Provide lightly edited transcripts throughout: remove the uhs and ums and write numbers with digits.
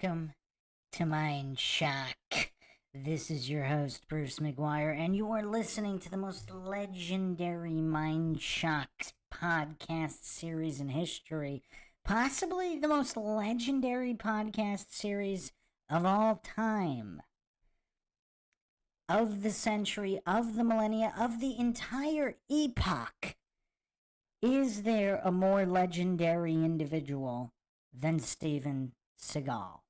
Welcome to MINDSHOCK. This is your host, Bruce McGuire, and you are listening to the most legendary MINDSHOCK podcast series in history. Possibly the most legendary podcast series of all time. Of the century, of the millennia, of the entire epoch. Is there a more legendary individual than Steven Seagal?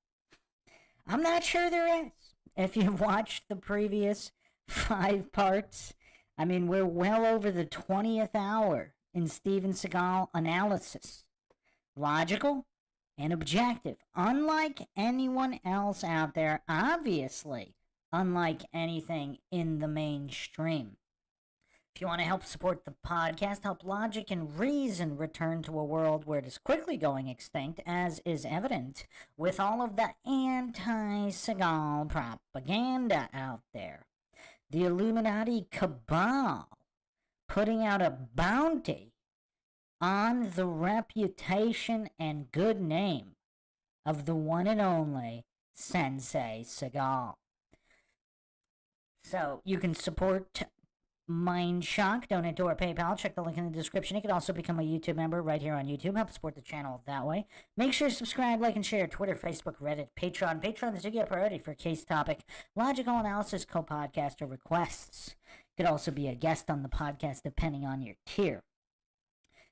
I'm not sure there is. If you've watched the previous 5 parts, I mean, we're well over the 20th hour in Steven Seagal analysis. Logical and objective. Unlike anyone else out there, obviously, unlike anything in the mainstream. If you want to help support the podcast, help logic and reason return to a world where it is quickly going extinct, as is evident with all of the anti-Seagal propaganda out there. The Illuminati cabal putting out a bounty on the reputation and good name of the one and only Sensei Seagal. So you can support MINDSHOCK, donate to our PayPal, check the link in the description. You can also become a YouTube member right here on YouTube, help support the channel that way. Make sure to subscribe, like, and share. Twitter, Facebook, Reddit, Patreon. Patreon is to get priority for case topic, logical analysis, co-podcast, or requests. You could also be a guest on the podcast depending on your tier.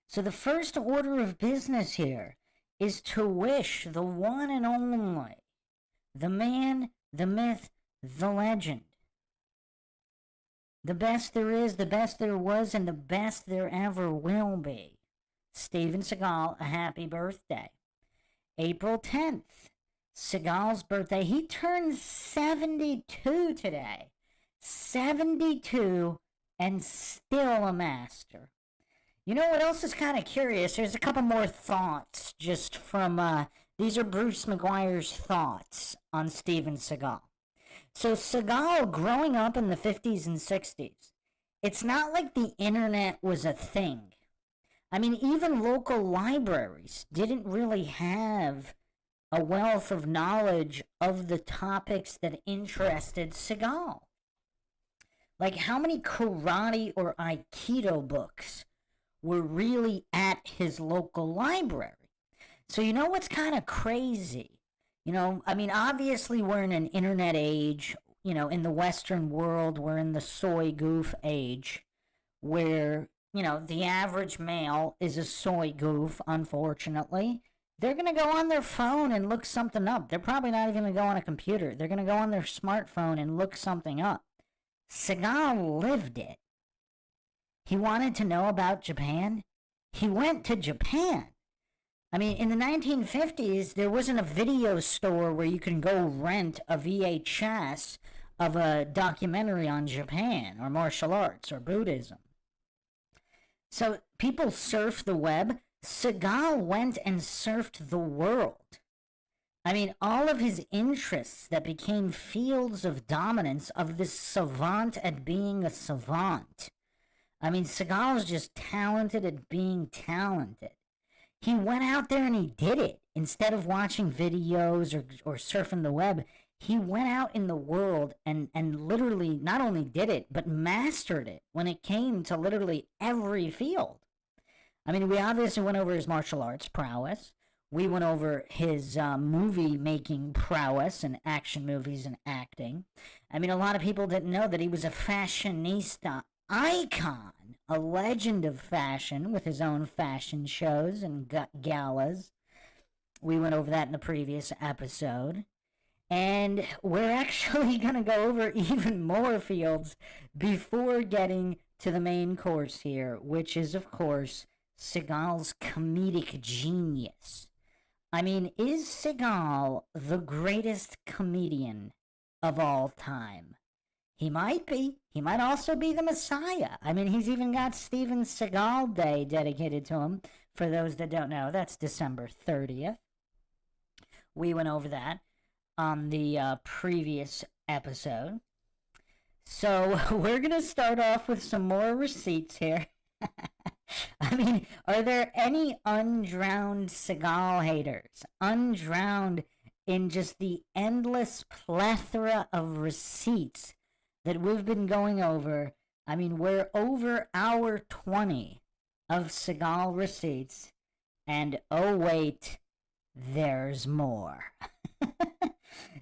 So the first order of business here is to wish the one and only, the man, the myth, the legend, the best there is, the best there was, and the best there ever will be, Steven Seagal, a happy birthday. April 10th, Seagal's birthday. He turns 72 today. 72 and still a master. You know what else is kind of curious? There's a couple more thoughts just from, these are Bruce McGuire's thoughts on Steven Seagal. So Seagal, growing up in the 50s and 60s, it's not like the internet was a thing. I mean, even local libraries didn't really have a wealth of knowledge of the topics that interested Seagal. Like, how many karate or aikido books were really at his local library? So you know what's kind of crazy? You know, I mean, obviously we're in an internet age. You know, in the Western world, we're in the soy goof age where, you know, the average male is a soy goof, unfortunately. They're going to go on their phone and look something up. They're probably not even going to go on a computer. They're going to go on their smartphone and look something up. Seagal lived it. He wanted to know about Japan. He went to Japan. I mean, in the 1950s, there wasn't a video store where you can go rent a VHS of a documentary on Japan or martial arts or Buddhism. So people surfed the web. Seagal went and surfed the world. I mean, all of his interests that became fields of dominance of this savant at being a savant. I mean, Seagal is just talented at being talented. He went out there and he did it. Instead of watching videos or surfing the web, he went out in the world and literally not only did it, but mastered it when it came to literally every field. I mean, we obviously went over his martial arts prowess. We went over his movie-making prowess and action movies and acting. I mean, a lot of people didn't know that he was a fashionista icon, a legend of fashion with his own fashion shows and galas. We went over that in the previous episode. And we're actually going to go over even more fields before getting to the main course here, which is, of course, Seagal's comedic genius. I mean, is Seagal the greatest comedian of all time? He might be. He might also be the Messiah. I mean, he's even got Steven Seagal Day dedicated to him. For those that don't know, that's December 30th. We went over that on the previous episode. So we're going to start off with some more receipts here. I mean, are there any undrowned Seagal haters? Undrowned in just the endless plethora of receipts that we've been going over. I mean, we're over hour 20 of Seagal receipts, and oh wait, there's more.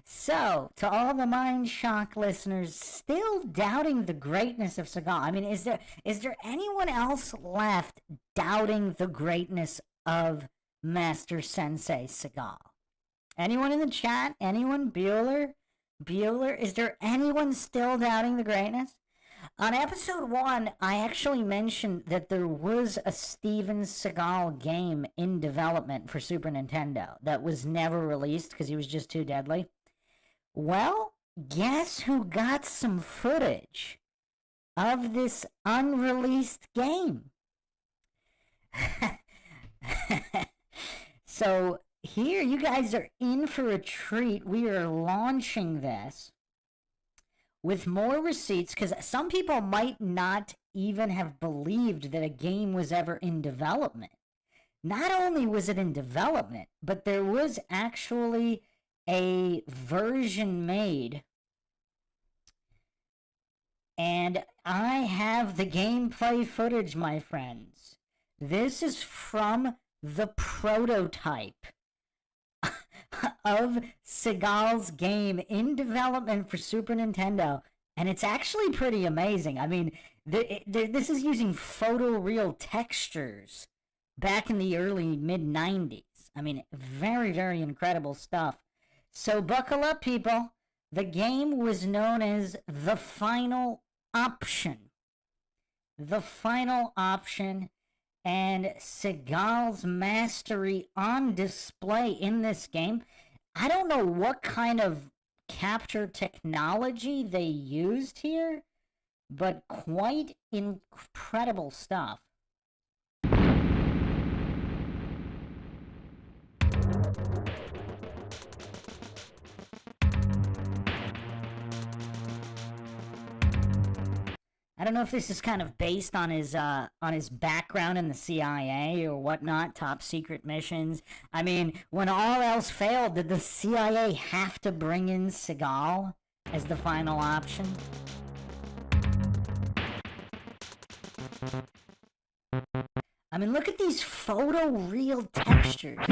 So, to all the MindShock listeners still doubting the greatness of Seagal, I mean, is there anyone else left doubting the greatness of Master Sensei Seagal? Anyone in the chat? Anyone? Bueller? Is there anyone still doubting the greatness? On episode 1, I actually mentioned that there was a Steven Seagal game in development for Super Nintendo that was never released because he was just too deadly. Well, guess who got some footage of this unreleased game? So here, you guys are in for a treat. We are launching this with more receipts, because some people might not even have believed that a game was ever in development. Not only was it in development, but there was actually a version made. And I have the gameplay footage, my friends. This is from the prototype of Seagal's game in development for Super Nintendo, and it's actually pretty amazing. I mean, this is using photoreal textures back in the early mid-90s. I mean, very, very incredible stuff. So buckle up, people. The game was known as The Final Option. The Final Option. And Seagal's mastery on display in this game. I don't know what kind of capture technology they used here, but quite incredible stuff. I don't know if this is kind of based on his background in the CIA or whatnot, top secret missions. I mean, when all else failed, did the CIA have to bring in Seagal as the final option? I mean, look at these photoreal textures.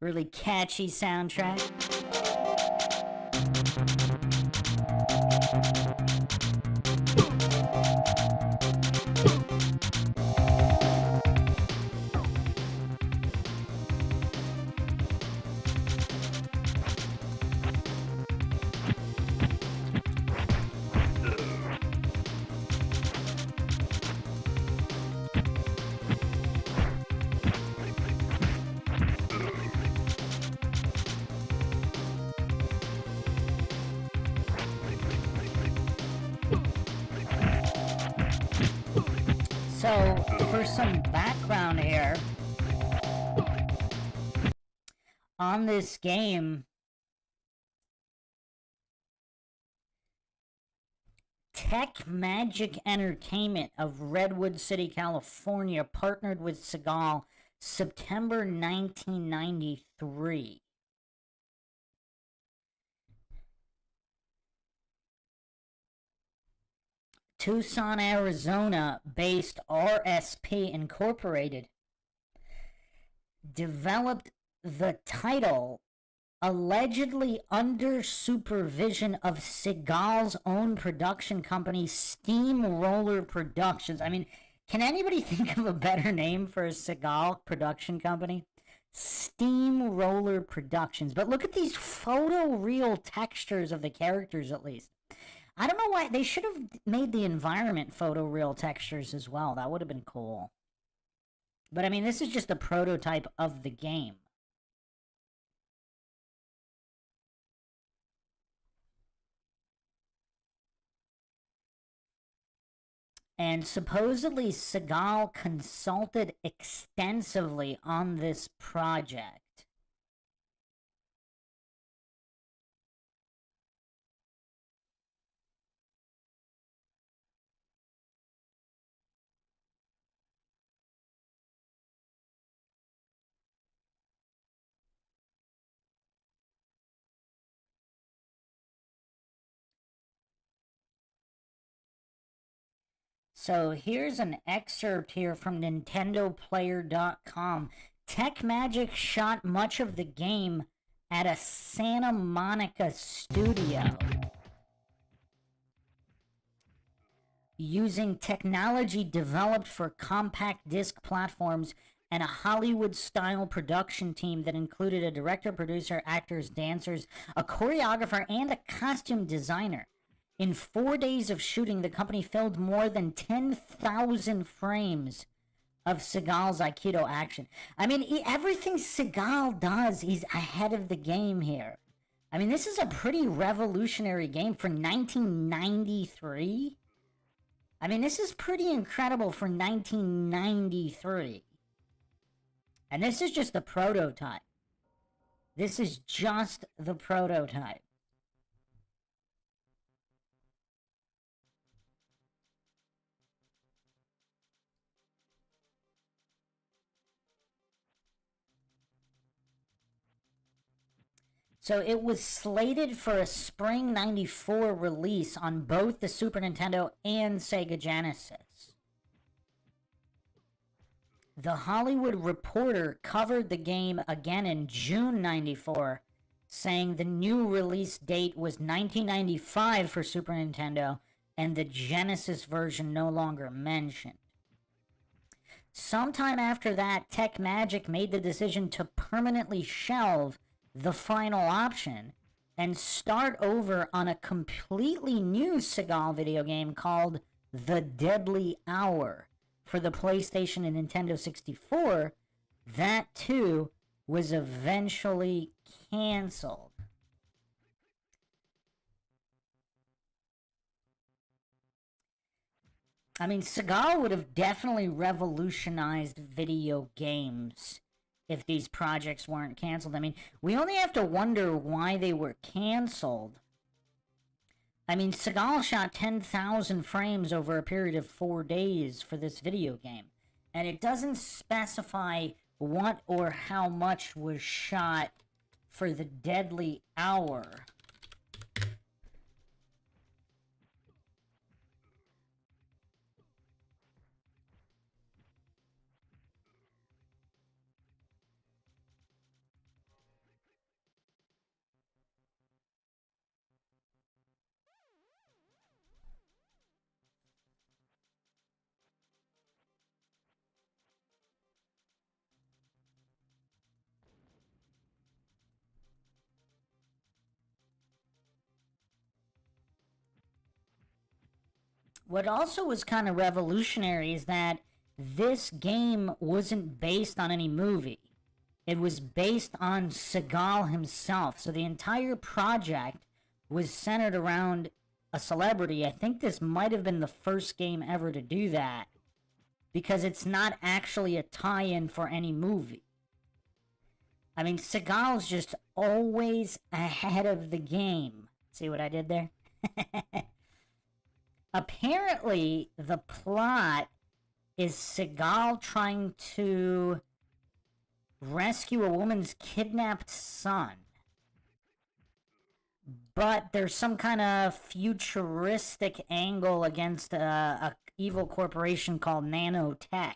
Really catchy soundtrack. So, for some background here on this game, Tech Magic Entertainment of Redwood City, California partnered with Seagal September 1993. Tucson, Arizona-based RSP Incorporated developed the title allegedly under supervision of Seagal's own production company, Steamroller Productions. I mean, can anybody think of a better name for a Seagal production company? Steamroller Productions. But look at these photoreal textures of the characters, at least. I don't know why. They should have made the environment photoreal textures as well. That would have been cool. But I mean, this is just a prototype of the game. And supposedly Seagal consulted extensively on this project. So here's an excerpt here from NintendoPlayer.com. Tech Magic shot much of the game at a Santa Monica studio using technology developed for compact disc platforms and a Hollywood-style production team that included a director, producer, actors, dancers, a choreographer, and a costume designer. In 4 days of shooting, the company filmed more than 10,000 frames of Seagal's Aikido action. I mean, everything Seagal does, he's ahead of the game here. I mean, this is a pretty revolutionary game for 1993. I mean, this is pretty incredible for 1993. And this is just the prototype. This is just the prototype. So it was slated for a spring 94 release on both the Super Nintendo and Sega Genesis. The Hollywood Reporter covered the game again in June 94, saying the new release date was 1995 for Super Nintendo and the Genesis version no longer mentioned. Sometime after that, Tech Magic made the decision to permanently shelve the final option and start over on a completely new Seagal video game called The Deadly Hour for the PlayStation and Nintendo 64. That too was eventually canceled. I mean, Seagal would have definitely revolutionized video games if these projects weren't canceled. I mean, we only have to wonder why they were canceled. I mean, Seagal shot 10,000 frames over a period of 4 days for this video game. And it doesn't specify what or how much was shot for The Deadly Hour. What also was kind of revolutionary is that this game wasn't based on any movie. It was based on Seagal himself. So the entire project was centered around a celebrity. I think this might have been the first game ever to do that, because it's not actually a tie-in for any movie. I mean, Seagal's just always ahead of the game. See what I did there? Apparently, the plot is Seagal trying to rescue a woman's kidnapped son. But there's some kind of futuristic angle against a evil corporation called Nanotech.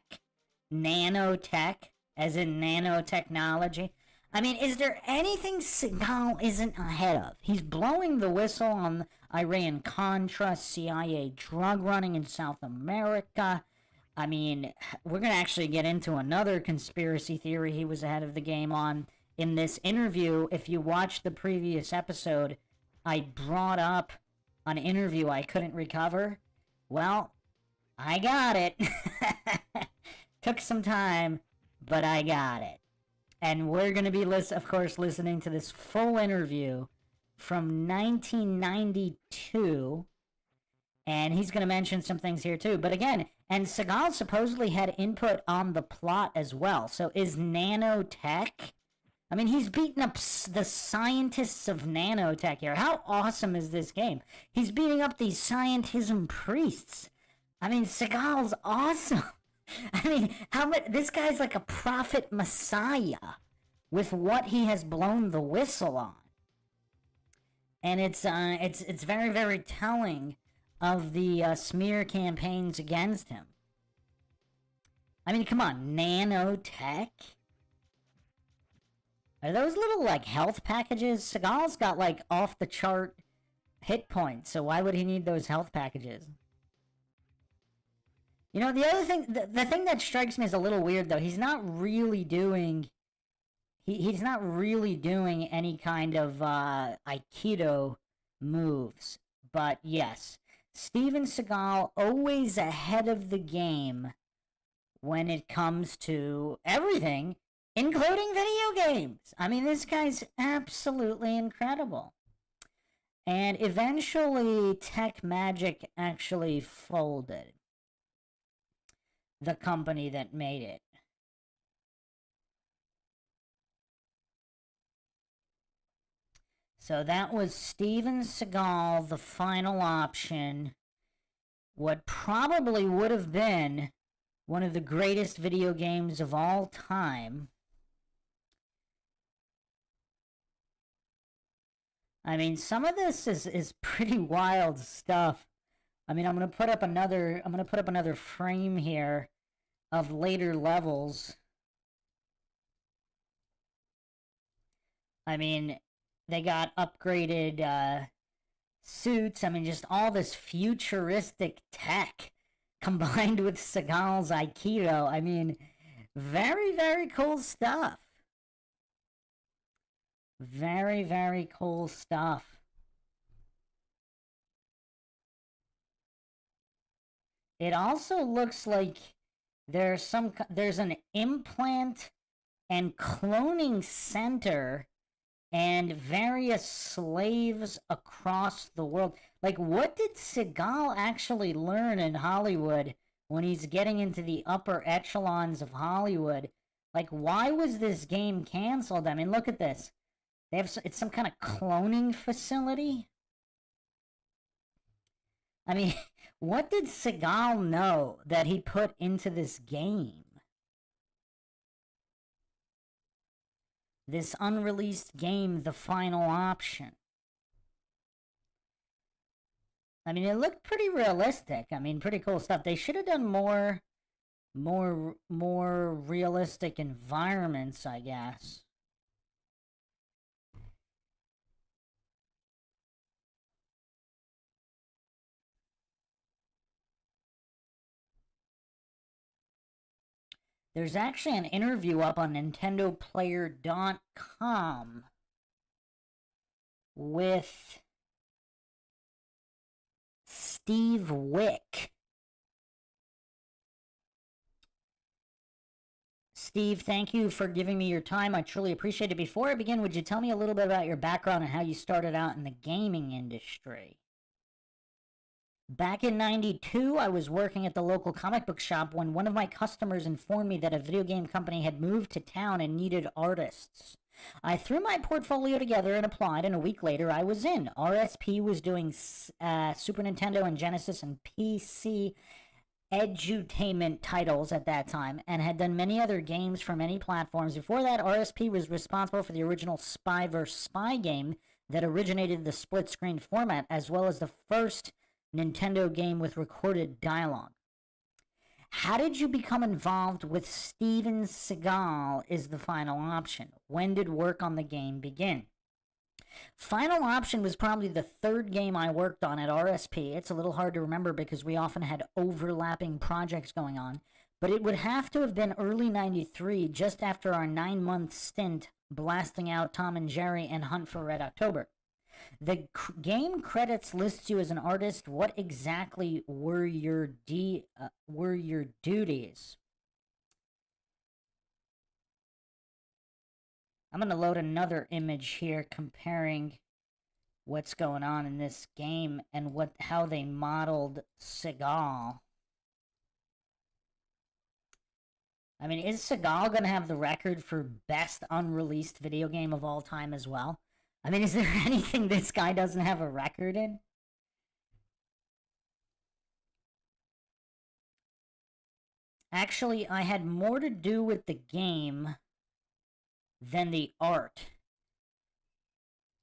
Nanotech, as in nanotechnology. I mean, is there anything Seagal isn't ahead of? He's blowing the whistle on Iran-Contra, CIA drug running in South America. I mean, we're going to actually get into another conspiracy theory he was ahead of the game on in this interview. If you watched the previous episode, I brought up an interview I couldn't recover. Well, I got it. Took some time, but I got it. And we're going to be, of course, listening to this full interview from 1992. And he's going to mention some things here, too. But again, and Seagal supposedly had input on the plot as well. So is nanotech? I mean, he's beating up the scientists of nanotech here. How awesome is this game? He's beating up these scientism priests. I mean, Seagal's awesome. I mean, how much? This guy's like a prophet messiah with what he has blown the whistle on. And it's very, very telling of the smear campaigns against him. I mean, come on, nanotech? Are those little, like, health packages? Seagal's got, like, off-the-chart hit points, so why would he need those health packages? You know, the other thing, the thing that strikes me as a little weird, though, he's not really doing... He's not really doing any kind of Aikido moves. But yes, Steven Seagal always ahead of the game when it comes to everything, including video games. I mean, this guy's absolutely incredible. And eventually, Tech Magic actually folded. The company that made it. So that was Steven Seagal, the final option. What probably would have been one of the greatest video games of all time. I mean, some of this is pretty wild stuff. I mean, I'm gonna put up another frame here of later levels. I mean, they got upgraded suits. I mean, just all this futuristic tech combined with Seagal's Aikido. I mean, very, very cool stuff. Very, very cool stuff. It also looks like there's an implant and cloning center and various slaves across the world. Like, what did Seagal actually learn in Hollywood when he's getting into the upper echelons of Hollywood? Like, why was this game canceled? I mean, look at this. It's some kind of cloning facility? I mean, what did Seagal know that he put into this game? This unreleased game, the final option. I mean, it looked pretty realistic. I mean, pretty cool stuff. They should have done more realistic environments, I guess. There's actually an interview up on NintendoPlayer.com with Steve Wick. Steve, thank you for giving me your time. I truly appreciate it. Before I begin, would you tell me a little bit about your background and how you started out in the gaming industry? Back in '92, I was working at the local comic book shop when one of my customers informed me that a video game company had moved to town and needed artists. I threw my portfolio together and applied, and a week later I was in. RSP was doing Super Nintendo and Genesis and PC edutainment titles at that time, and had done many other games for many platforms. Before that, RSP was responsible for the original Spy vs. Spy game that originated the split-screen format, as well as the first Nintendo game with recorded dialogue. How did you become involved with Steven Seagal is the final option. When did work on the game begin? Final option was probably the third game I worked on at RSP. It's a little hard to remember because we often had overlapping projects going on, but it would have to have been early '93, just after our 9-month stint blasting out Tom and Jerry and Hunt for Red October. The game credits lists you as an artist. What exactly were your duties? I'm going to load another image here comparing what's going on in this game and how they modeled Seagal. I mean, is Seagal going to have the record for best unreleased video game of all time as well? I mean, is there anything this guy doesn't have a record in? Actually, I had more to do with the game than the art.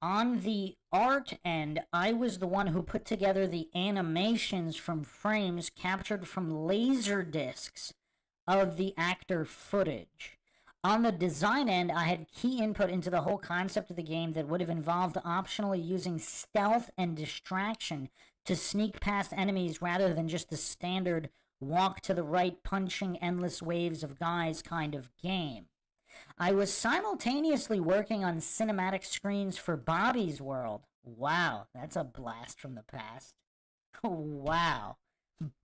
On the art end, I was the one who put together the animations from frames captured from laser discs of the actor footage. On the design end, I had key input into the whole concept of the game that would have involved optionally using stealth and distraction to sneak past enemies rather than just the standard walk to the right, punching endless waves of guys kind of game. I was simultaneously working on cinematic screens for Bobby's World. Wow, that's a blast from the past. Wow,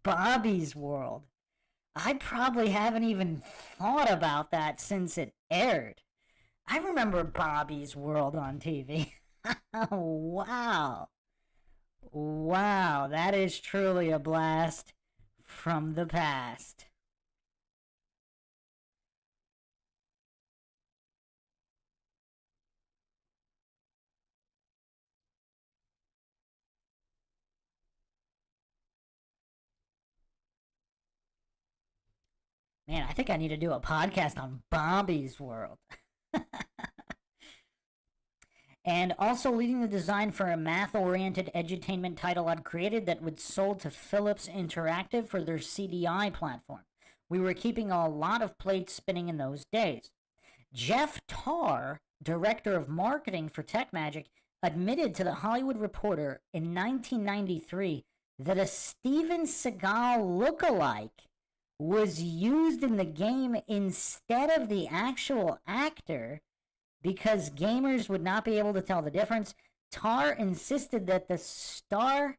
Bobby's World. I probably haven't even thought about that since it aired. I remember Bobby's World on TV. Wow. Wow, that is truly a blast from the past. Man, I think I need to do a podcast on Bobby's World. And also leading the design for a math-oriented edutainment title I'd created that would sold to Philips Interactive for their CDI platform. We were keeping a lot of plates spinning in those days. Jeff Tarr, director of marketing for TechMagic, admitted to the Hollywood Reporter in 1993 that a Steven Seagal lookalike was used in the game instead of the actual actor because gamers would not be able to tell the difference. Tarr insisted that the star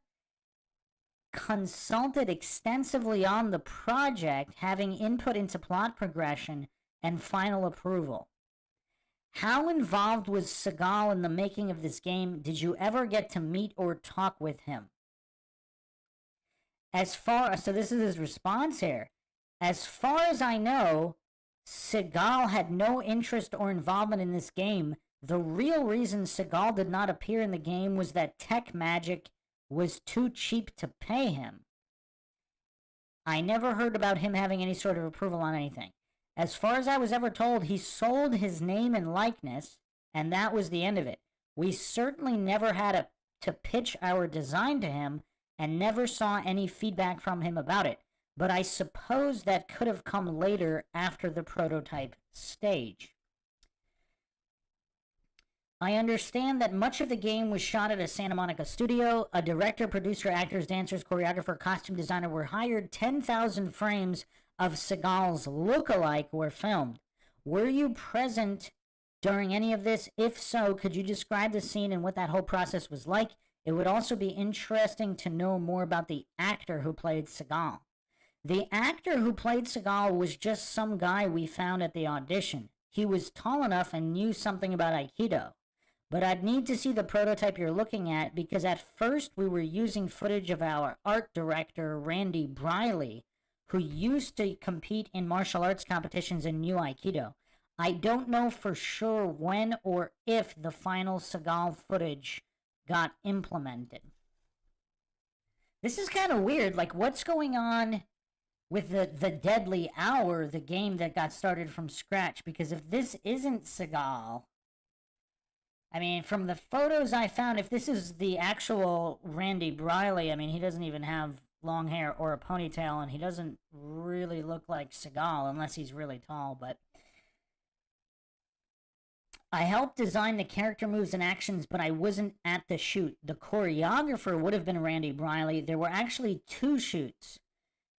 consulted extensively on the project, having input into plot progression and final approval. How involved was Seagal in the making of this game? Did you ever get to meet or talk with him? So this is his response here. As far as I know, Seagal had no interest or involvement in this game. The real reason Seagal did not appear in the game was that TechMagic was too cheap to pay him. I never heard about him having any sort of approval on anything. As far as I was ever told, he sold his name and likeness, and that was the end of it. We certainly never had to pitch our design to him, and never saw any feedback from him about it. But I suppose that could have come later after the prototype stage. I understand that much of the game was shot at a Santa Monica studio. A director, producer, actors, dancers, choreographer, costume designer were hired. 10,000 frames of Seagal's lookalike were filmed. Were you present during any of this? If so, could you describe the scene and what that whole process was like? It would also be interesting to know more about the actor who played Seagal. The actor who played Seagal was just some guy we found at the audition. He was tall enough and knew something about Aikido. But I'd need to see the prototype you're looking at because at first we were using footage of our art director, Randy Briley, who used to compete in martial arts competitions and knew Aikido. I don't know for sure when or if the final Seagal footage got implemented. This is kind of weird. Like, what's going on with the Deadly Hour, the game that got started from scratch? Because if this isn't Seagal, I mean, from the photos I found, if this is the actual Randy Briley, I mean, he doesn't even have long hair or a ponytail, and he doesn't really look like Seagal unless he's really tall, but I helped design the character moves and actions, but I wasn't at the shoot. The choreographer would have been Randy Briley. There were actually 2 shoots,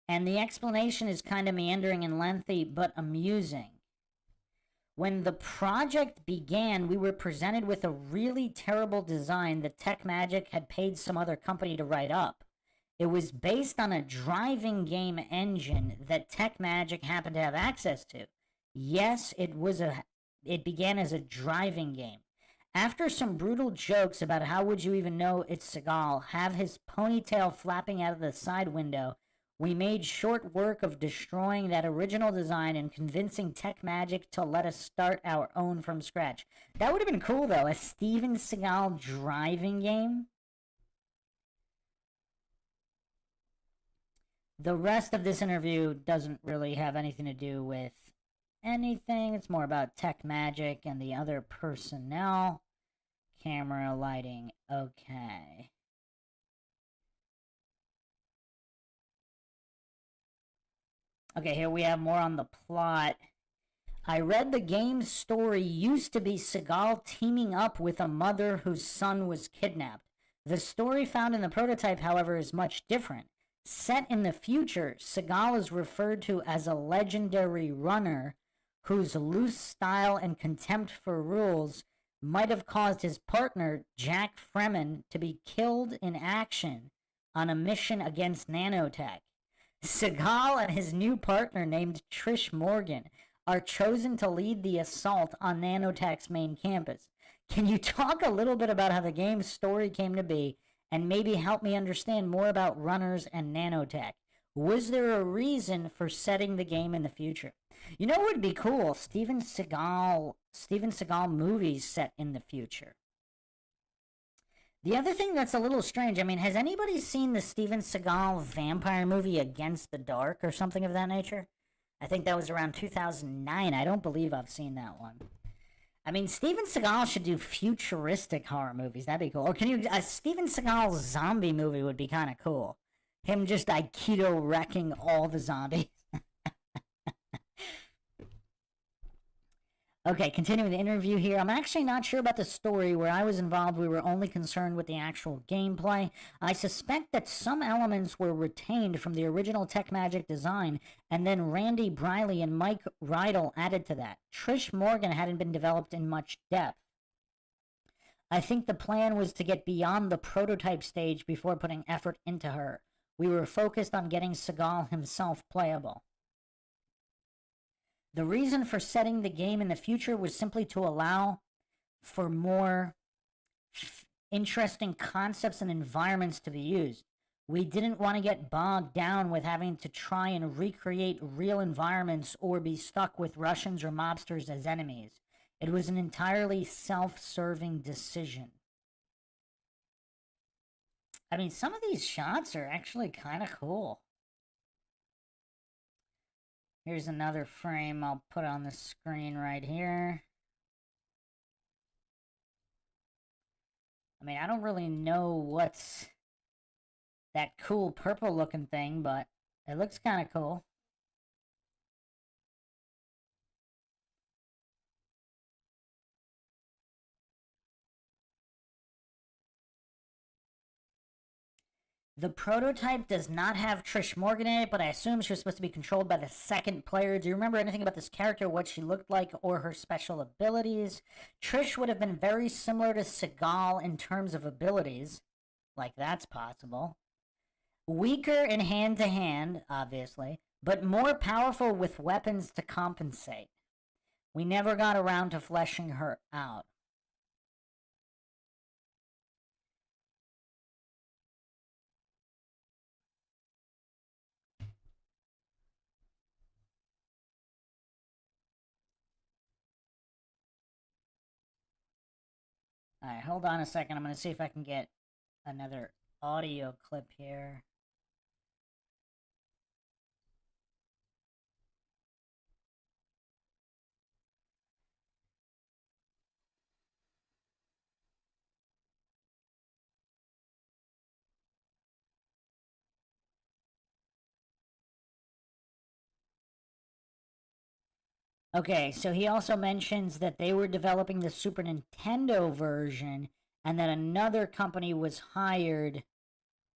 and the explanation is kind of meandering and lengthy, but amusing. When the project began, we were presented with a really terrible design that TechMagic had paid some other company to write up. It was based on a driving game engine that TechMagic happened to have access to. Yes, it began as a driving game. After some brutal jokes about how would you even know it's Seagal, have his ponytail flapping out of the side window, we made short work of destroying that original design and convincing TechMagic to let us start our own from scratch. That would have been cool, though, a Steven Seagal driving game. The rest of this interview doesn't really have anything to do with anything. It's more about TechMagic and the other personnel. Camera, lighting, okay. Okay, here we have more on the plot. I read the game's story used to be Seagal teaming up with a mother whose son was kidnapped. The story found in the prototype, however, is much different. Set in the future, Seagal is referred to as a legendary runner whose loose style and contempt for rules might have caused his partner, Jack Fremen, to be killed in action on a mission against nanotech. Seagal and his new partner, named Trish Morgan, are chosen to lead the assault on nanotech's main campus. Can you talk a little bit about how the game's story came to be and maybe help me understand more about runners and nanotech? Was there a reason for setting the game in the future? You know what would be cool? Steven Seagal movies set in the future. The other thing that's a little strange, I mean, has anybody seen the Steven Seagal vampire movie Against the Dark or something of that nature? I think that was around 2009. I don't believe I've seen that one. I mean, Steven Seagal should do futuristic horror movies. That'd be cool. Or can you... A Steven Seagal zombie movie would be kind of cool. Him just Aikido wrecking all the zombies. Okay, continuing the interview here. I'm actually not sure about the story. Where I was involved, we were only concerned with the actual gameplay. I suspect that some elements were retained from the original Tech Magic design, and then Randy Briley and Mike Rydell added to that. Trish Morgan hadn't been developed in much depth. I think the plan was to get beyond the prototype stage before putting effort into her. We were focused on getting Seagal himself playable. The reason for setting the game in the future was simply to allow for more interesting concepts and environments to be used. We didn't want to get bogged down with having to try and recreate real environments or be stuck with Russians or mobsters as enemies. It was an entirely self-serving decision. I mean, some of these shots are actually kind of cool. Here's another frame I'll put on the screen right here. I mean, I don't really know what's that cool purple looking thing, but it looks kind of cool. The prototype does not have Trish Morgan in it, but I assume she was supposed to be controlled by the second player. Do you remember anything about this character, what she looked like, or her special abilities? Trish would have been very similar to Seagal in terms of abilities. Like, that's possible. Weaker in hand-to-hand, obviously, but more powerful with weapons to compensate. We never got around to fleshing her out. Alright, hold on a second. I'm going to see if I can get another audio clip here. Okay, so he also mentions that they were developing the Super Nintendo version and that another company was hired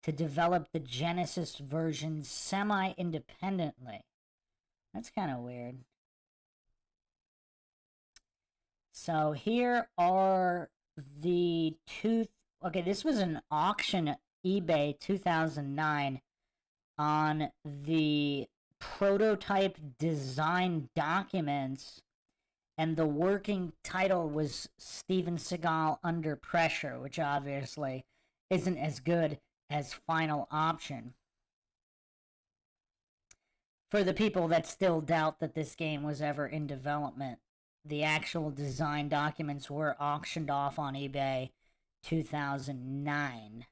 to develop the Genesis version semi-independently. That's kind of weird. So here are the two... Okay, this was an auction, eBay 2009, on the prototype design documents, and the working title was Steven Seagal Under Pressure, which obviously isn't as good as Final Option. For the people that still doubt that this game was ever in development, the actual design documents were auctioned off on eBay 2009.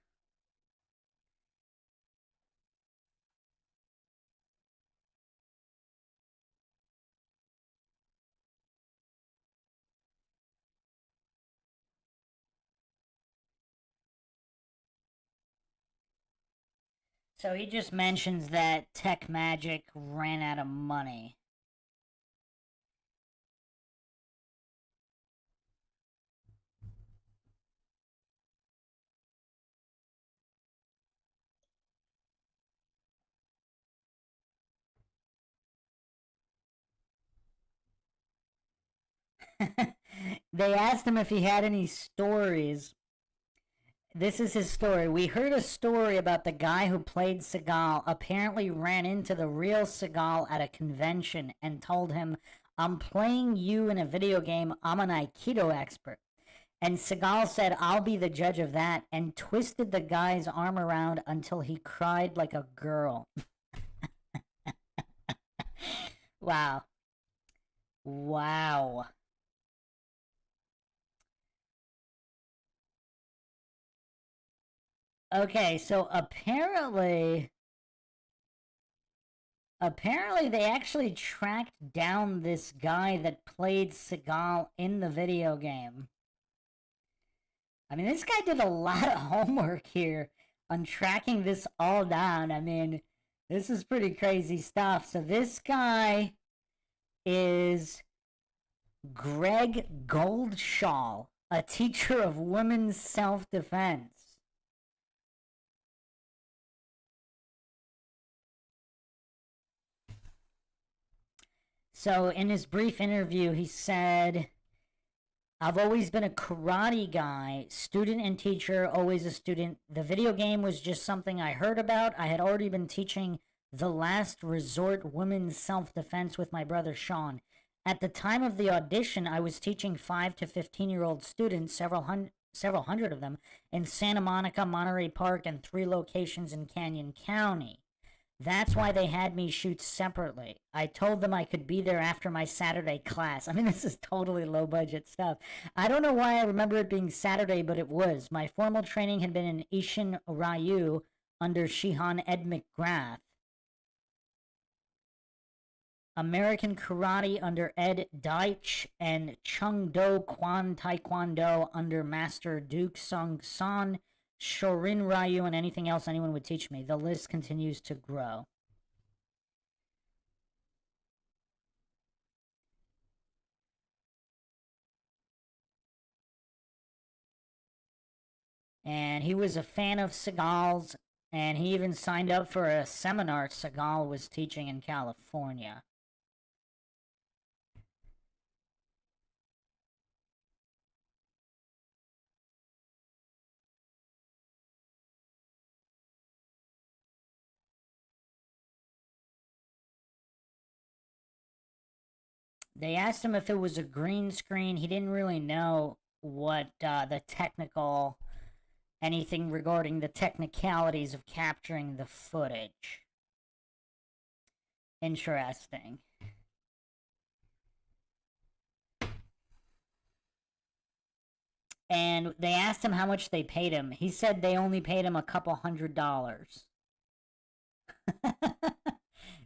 So he just mentions that Tech Magic ran out of money. They asked him if he had any stories. This is his story. We heard a story about the guy who played Seagal apparently ran into the real Seagal at a convention and told him, "I'm playing you in a video game. I'm an Aikido expert." And Seagal said, "I'll be the judge of that," and twisted the guy's arm around until he cried like a girl. Wow. Wow. Okay, so apparently they actually tracked down this guy that played Seagal in the video game. I mean, this guy did a lot of homework here on tracking this all down. I mean, this is pretty crazy stuff. So this guy is Greg Goldschall, a teacher of women's self-defense. So in his brief interview, he said, "I've always been a karate guy, student and teacher, always a student. The video game was just something I heard about. I had already been teaching the last resort women's self-defense with my brother Sean. At the time of the audition, I was teaching 5 to 15-year-old students, several hundred of them, in Santa Monica, Monterey Park, and 3 locations in Canyon County. That's why they had me shoot separately. I told them I could be there after my Saturday class." I mean, this is totally low budget stuff. "I don't know why I remember it being Saturday, but it was. My formal training had been in Ishin Ryu under Shihan Ed McGrath. American Karate under Ed Deitch, and Chung Do Kwan Taekwondo under Master Duke Sung San, Shorin Ryu, and anything else anyone would teach me. The list continues to grow." And he was a fan of Seagal's, and he even signed up for a seminar Seagal was teaching in California. They asked him if it was a green screen. He didn't really know what the technical, anything regarding the technicalities of capturing the footage. Interesting. And they asked him how much they paid him. He said they only paid him a couple $100.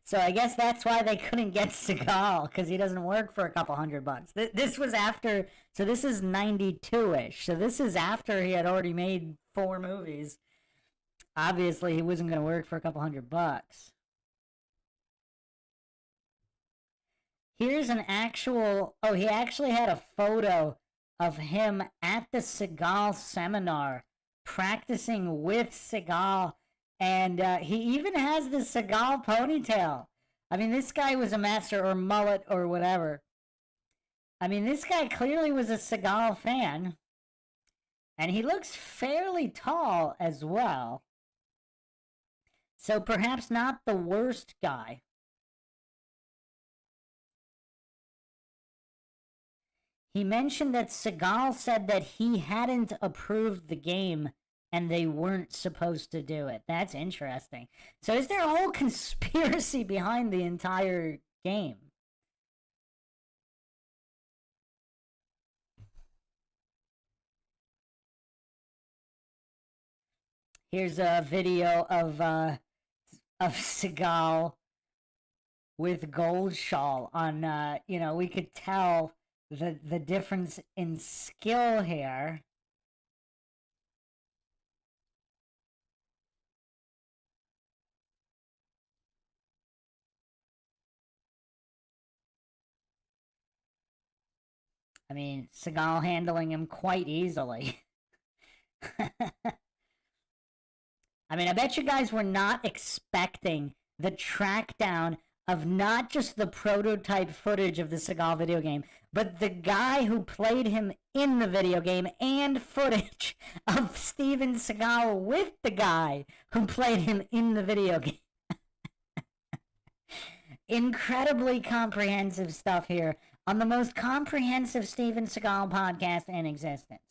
So I guess that's why they couldn't get Seagal, because he doesn't work for a couple $100. This was after, so this is 92-ish. So this is after he had already made 4 movies. Obviously, he wasn't going to work for a couple $100. Here's an actual, oh, he actually had a photo of him at the Seagal seminar practicing with Seagal, and he even has the Seagal ponytail. I mean, this guy was a master, or mullet, or whatever. I mean, this guy clearly was a Seagal fan, and he looks fairly tall as well. So perhaps not the worst guy. He mentioned that Seagal said that he hadn't approved the game and they weren't supposed to do it. That's interesting. So is there a whole conspiracy behind the entire game? Here's a video of Seagal with Goldschall on we could tell the difference in skill here. I mean, Seagal handling him quite easily. I mean, I bet you guys were not expecting the track down of not just the prototype footage of the Seagal video game, but the guy who played him in the video game and footage of Steven Seagal with the guy who played him in the video game. Incredibly comprehensive stuff here on the most comprehensive Steven Seagal podcast in existence.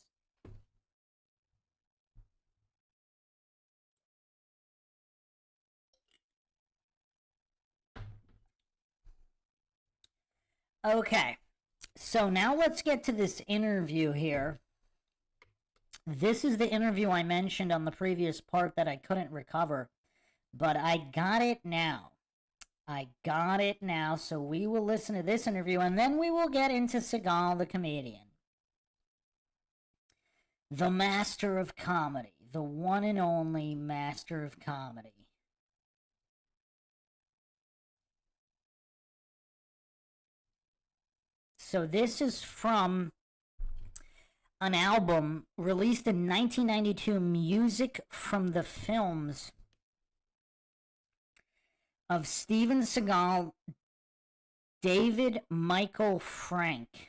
Okay, so now let's get to this interview here. This is the interview I mentioned on the previous part that I couldn't recover, but I got it now. So we will listen to this interview, and then we will get into Seagal the comedian. The master of comedy, the one and only master of comedy. So this is from an album released in 1992, Music from the Films of Steven Seagal, David Michael Frank.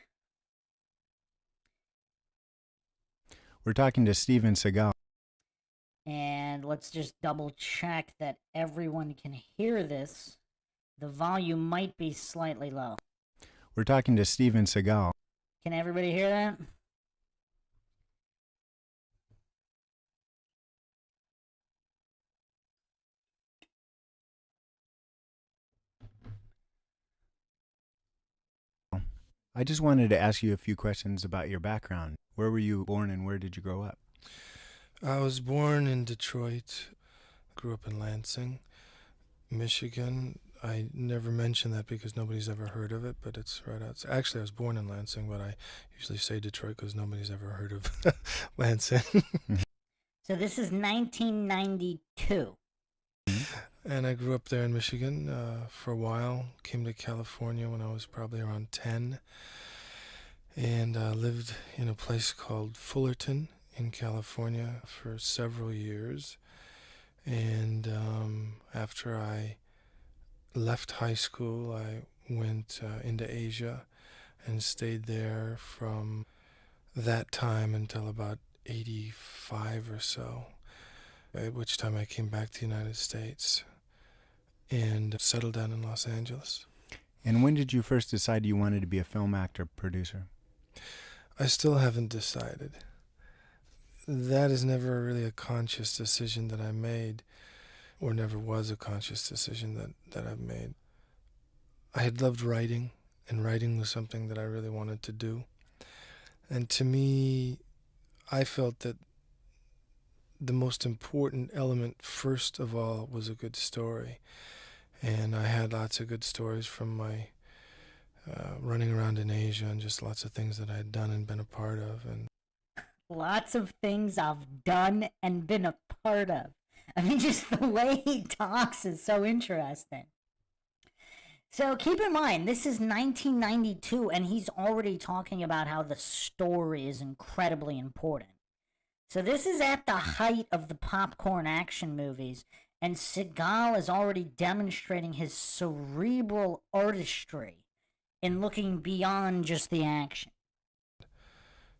We're talking to Steven Seagal. And let's just double check that everyone can hear this. The volume might be slightly low. We're talking to Steven Seagal. Can everybody hear that? I just wanted to ask you a few questions about your background. Where were you born and where did you grow up? I was born in Detroit, grew up in Lansing, Michigan. I never mention that because nobody's ever heard of it, but it's right outside. Actually, I was born in Lansing, but I usually say Detroit because nobody's ever heard of Lansing. So this is 1992. And I grew up there in Michigan for a while. Came to California when I was probably around 10. And lived in a place called Fullerton in California for several years. And after I left high school, I went into Asia and stayed there from that time until about 85 or so, at which time I came back to the United States and settled down in Los Angeles. And when did you first decide you wanted to be a film actor, producer? I still haven't decided. That is never really a conscious decision that I made, or never was a conscious decision that I've made. I had loved writing, and writing was something that I really wanted to do. And to me, I felt that the most important element, first of all, was a good story. And I had lots of good stories from my running around in Asia and just lots of things that I had done and been a part of. And lots of things I've done and been a part of. I mean, just the way he talks is so interesting. So keep in mind, this is 1992, and he's already talking about how the story is incredibly important. So this is at the height of the popcorn action movies, and Seagal is already demonstrating his cerebral artistry in looking beyond just the action.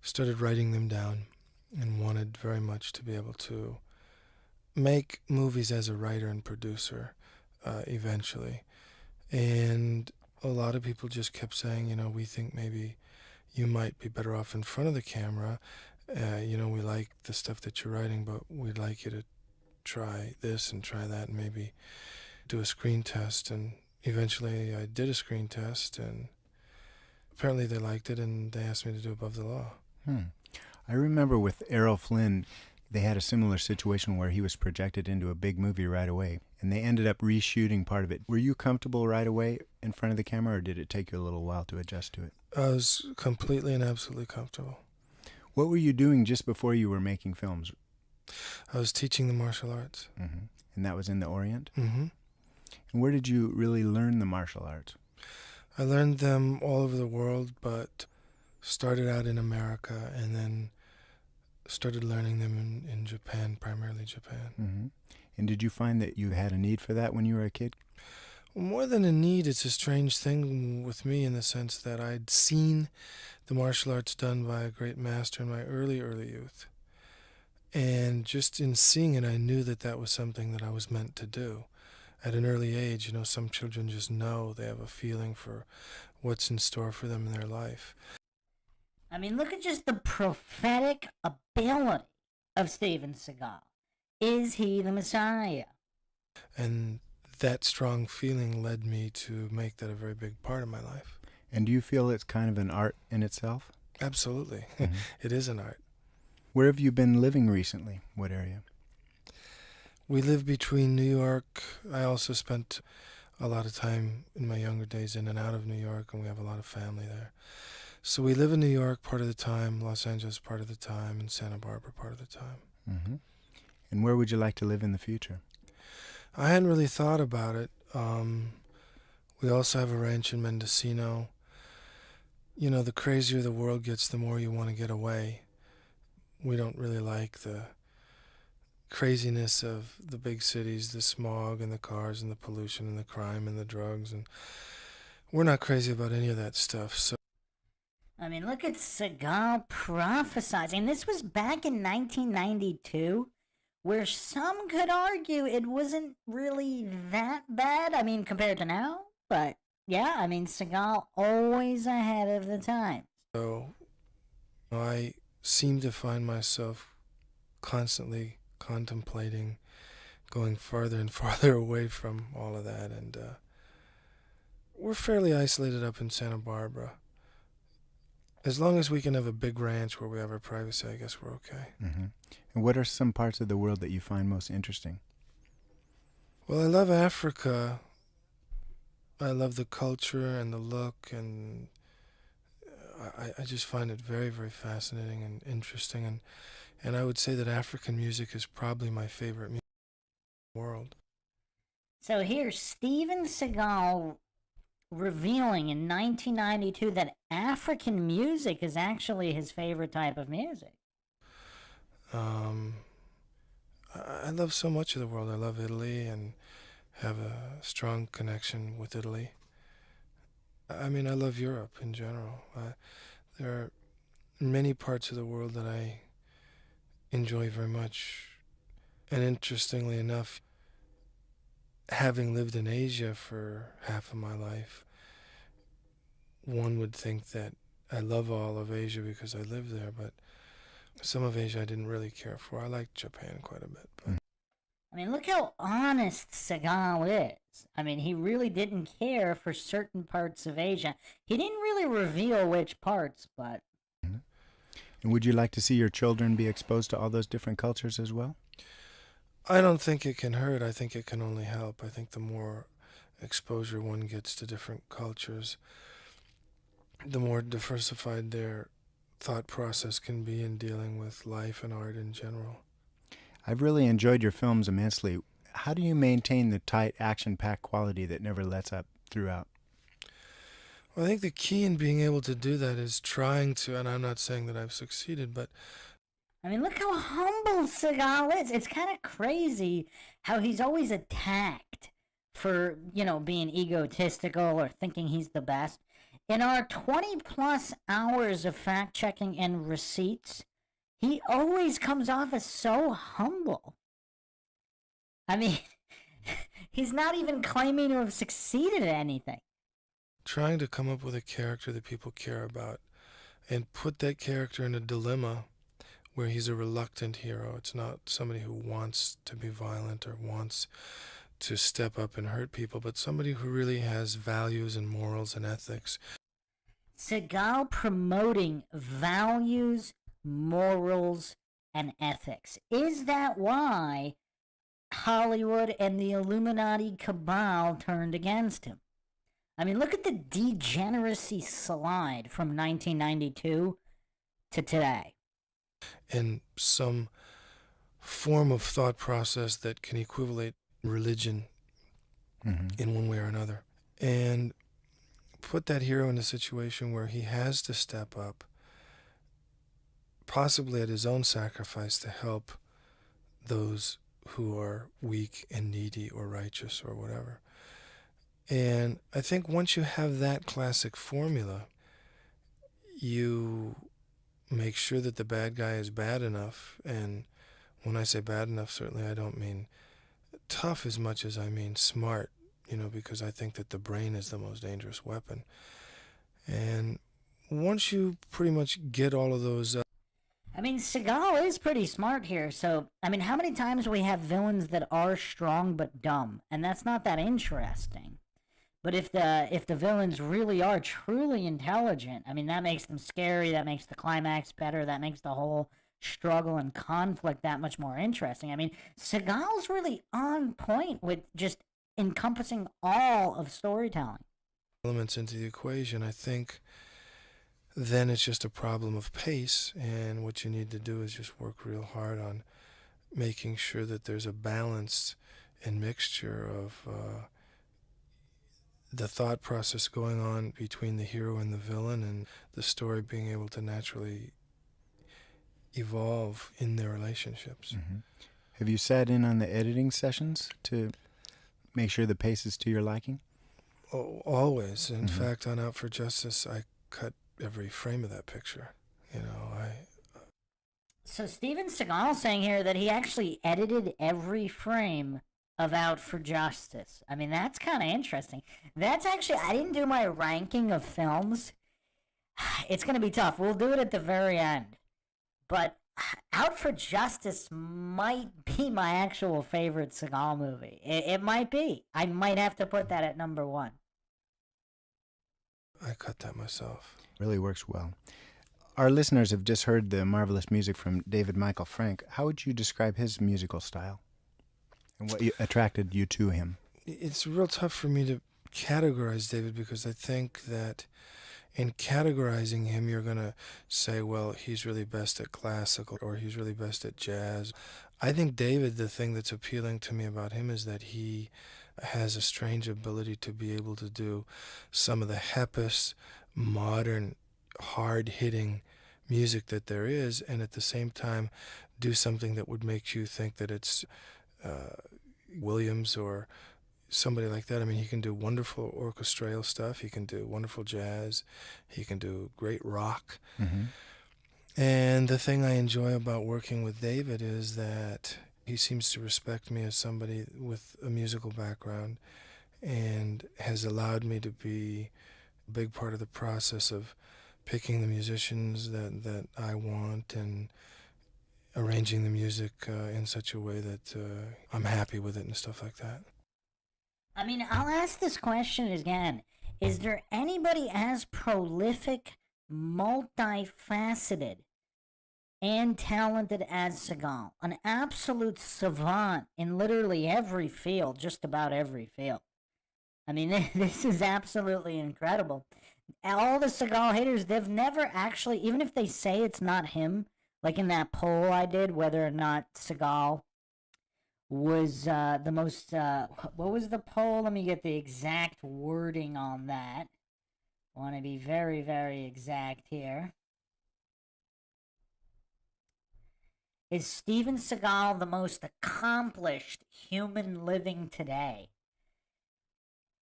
Started writing them down and wanted very much to be able to make movies as a writer and producer eventually. And a lot of people just kept saying, you know, we think maybe you might be better off in front of the camera. You know, we like the stuff that you're writing, but we'd like you to try this and try that and maybe do a screen test. And eventually I did a screen test, and apparently they liked it, and they asked me to do Above the Law. I remember with Errol Flynn, they had a similar situation where he was projected into a big movie right away, and they ended up reshooting part of it. Were you comfortable right away in front of the camera, or did it take you a little while to adjust to it? I was completely and absolutely comfortable. What were you doing just before you were making films? I was teaching the martial arts. Mm-hmm. And that was in the Orient? Mm-hmm. And where did you really learn the martial arts? I learned them all over the world, but Started out in America and then started learning them in Japan, primarily Japan. Mm-hmm. And did you find that you had a need for that when you were a kid? Well, more than a need, it's a strange thing with me in the sense that I'd seen the martial arts done by a great master in my early youth. And just in seeing it, I knew that that was something that I was meant to do. At an early age, some children just know, they have a feeling for what's in store for them in their life. I mean, look at just the prophetic ability of Steven Seagal. Is he the Messiah? And that strong feeling led me to make that a very big part of my life. And do you feel it's kind of an art in itself? Absolutely. Mm-hmm. It is an art. Where have you been living recently? What area? We live between New York. I also spent a lot of time in my younger days in and out of New York, and we have a lot of family there. So we live in New York part of the time, Los Angeles part of the time, and Santa Barbara part of the time. Mm-hmm. And where would you like to live in the future? I hadn't really thought about it. We also have a ranch in Mendocino. The crazier the world gets, the more you want to get away. We don't really like the craziness of the big cities, the smog and the cars and the pollution and the crime and the drugs. And we're not crazy about any of that stuff. So I mean, look at Seagal prophesizing. This was back in 1992, where some could argue it wasn't really that bad. I mean, compared to now. But, yeah, I mean, Seagal always ahead of the time. So I seem to find myself constantly contemplating going farther and farther away from all of that. And we're fairly isolated up in Santa Barbara. As long as we can have a big ranch where we have our privacy, I guess we're okay. Mm-hmm. And what are some parts of the world that you find most interesting? Well, I love Africa. I love the culture and the look, and I just find it very, very fascinating and interesting. And I would say that African music is probably my favorite music in the world. So here's Steven Seagal revealing in 1992 that African music is actually his favorite type of music. I love so much of the world. I love Italy and have a strong connection with Italy. I mean, I love Europe in general. There are many parts of the world that I enjoy very much. And interestingly enough, having lived in Asia for half of my life, one would think that I love all of Asia because I lived there, but some of Asia I didn't really care for. I liked Japan quite a bit. But I mean, look how honest Seagal is. I mean, he really didn't care for certain parts of Asia. He didn't really reveal which parts, but... And would you like to see your children be exposed to all those different cultures as well? I don't think it can hurt. I think it can only help. I think the more exposure one gets to different cultures, the more diversified their thought process can be in dealing with life and art in general. I've really enjoyed your films immensely. How do you maintain the tight, action-packed quality that never lets up throughout? Well, I think the key in being able to do that is trying to, and I'm not saying that I've succeeded, but I mean, look how humble Seagal is. It's kind of crazy how he's always attacked for, being egotistical or thinking he's the best. In our 20-plus hours of fact-checking and receipts, he always comes off as so humble. I mean, he's not even claiming to have succeeded at anything. trying to come up with a character that people care about and put that character in a dilemma where he's a reluctant hero. It's not somebody who wants to be violent or wants to step up and hurt people, but somebody who really has values and morals and ethics. Seagal promoting values, morals, and ethics. Is that why Hollywood and the Illuminati cabal turned against him? I mean, look at the degeneracy slide from 1992 to today. And some form of thought process that can equivalent religion in one way or another. And put that hero in a situation where he has to step up possibly at his own sacrifice to help those who are weak and needy or righteous or whatever. And I think once you have that classic formula, you make sure that the bad guy is bad enough. And when I say bad enough, certainly I don't mean tough as much as I mean smart, because I think that the brain is the most dangerous weapon. And once you pretty much get all of those I mean, Seagal is pretty smart here, so, I mean, how many times we have villains that are strong but dumb, and that's not that interesting. But if the villains really are truly intelligent, I mean, that makes them scary, that makes the climax better, that makes the whole struggle and conflict that much more interesting. I mean, Seagal's really on point with just encompassing all of storytelling. elements into the equation, I think then it's just a problem of pace, and what you need to do is just work real hard on making sure that there's a balance and mixture of the thought process going on between the hero and the villain, and the story being able to naturally evolve in their relationships. Mm-hmm. Have you sat in on the editing sessions to make sure the pace is to your liking? Oh, always. In fact, on Out for Justice, I cut every frame of that picture. So Steven Seagal saying here that he actually edited every frame of Out for Justice. I mean, that's kind of interesting. That's actually, I didn't do my ranking of films. It's going to be tough. We'll do it at the very end. But Out for Justice might be my actual favorite Seagal movie. It might be. I might have to put that at number 1. I cut that myself. Really works well. Our listeners have just heard the marvelous music from David Michael Frank. How would you describe his musical style and what attracted you to him? It's real tough for me to categorize David, because I think that in categorizing him, you're going to say, well, he's really best at classical or he's really best at jazz. I think David, the thing that's appealing to me about him is that he has a strange ability to be able to do some of the hippest, modern, hard-hitting music that there is, and at the same time do something that would make you think that it's Williams or somebody like that. I mean, he can do wonderful orchestral stuff, he can do wonderful jazz, he can do great rock. Mm-hmm. And the thing I enjoy about working with David is that he seems to respect me as somebody with a musical background, and has allowed me to be a big part of the process of picking the musicians that I want and arranging the music in such a way that I'm happy with it and stuff like that. I mean, I'll ask this question again. Is there anybody as prolific, multifaceted, and talented as Seagal? An absolute savant in literally every field, just about every field. I mean, this is absolutely incredible. All the Seagal haters, they've never actually, even if they say it's not him, like in that poll I did, whether or not Seagal was the most, what was the poll? Let me get the exact wording on that. I want to be very, very exact here. Is Steven Seagal the most accomplished human living today?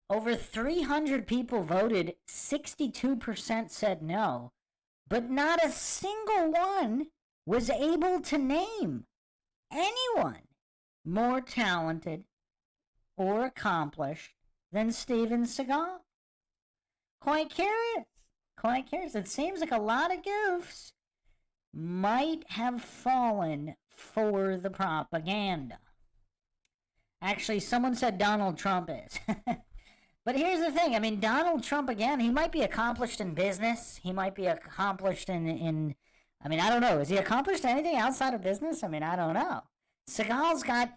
Over 300 people voted, 62% said no, but not a single one was able to name anyone more talented or accomplished than Steven Seagal. Quite curious. It seems like a lot of goofs might have fallen for the propaganda. Actually, someone said Donald Trump is. But here's the thing. I mean, Donald Trump, again, he might be accomplished in business. He might be accomplished in I mean, I don't know. Is he accomplished anything outside of business? I mean, I don't know. Seagal's got,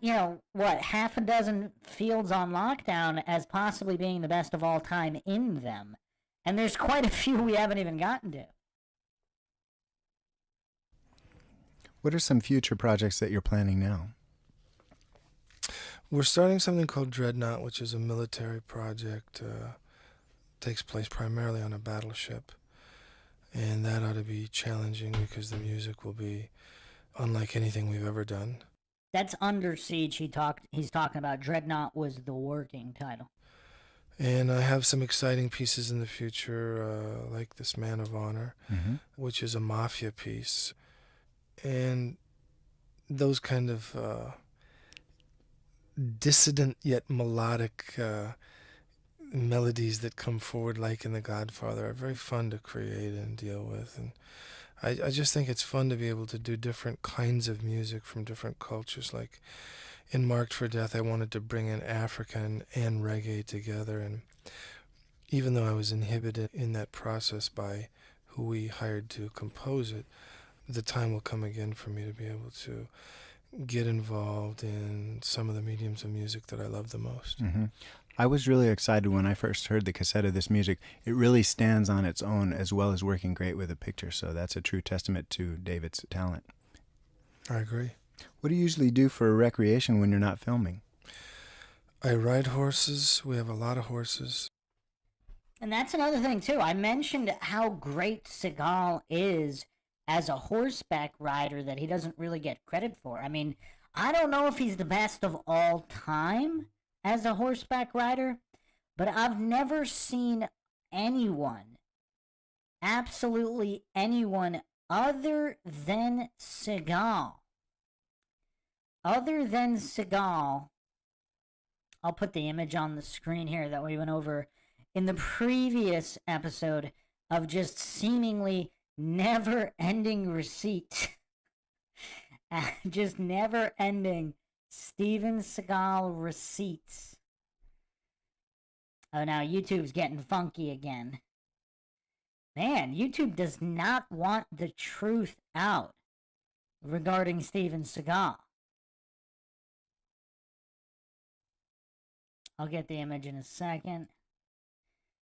half a dozen fields on lockdown as possibly being the best of all time in them. And there's quite a few we haven't even gotten to. What are some future projects that you're planning now? We're starting something called Dreadnought, which is a military project. Takes place primarily on a battleship. And that ought to be challenging because the music will be unlike anything we've ever done. That's Under Siege. He's talking about. Dreadnought was the working title. And I have some exciting pieces in the future, like this Man of Honor, which is a mafia piece. And those kind of dissident yet melodic melodies that come forward, like in The Godfather, are very fun to create and deal with. And I just think it's fun to be able to do different kinds of music from different cultures. Like in Marked for Death, I wanted to bring in African and reggae together. And even though I was inhibited in that process by who we hired to compose it, the time will come again for me to be able to get involved in some of the mediums of music that I love the most. I was really excited when I first heard the cassette of this music. It really stands on its own as well as working great with a picture, so that's a true testament to David's talent. I agree. What do you usually do for recreation when you're not filming? I ride horses. We have a lot of horses. And that's another thing, too. I mentioned how great Seagal is as a horseback rider that he doesn't really get credit for. I mean, I don't know if he's the best of all time as a horseback rider, but I've never seen anyone, absolutely anyone, other than Seagal. Other than Seagal, I'll put the image on the screen here that we went over in the previous episode of just seemingly never-ending receipts. Just never-ending Steven Seagal receipts. Oh, now YouTube's getting funky again. Man, YouTube does not want the truth out regarding Steven Seagal. I'll get the image in a second.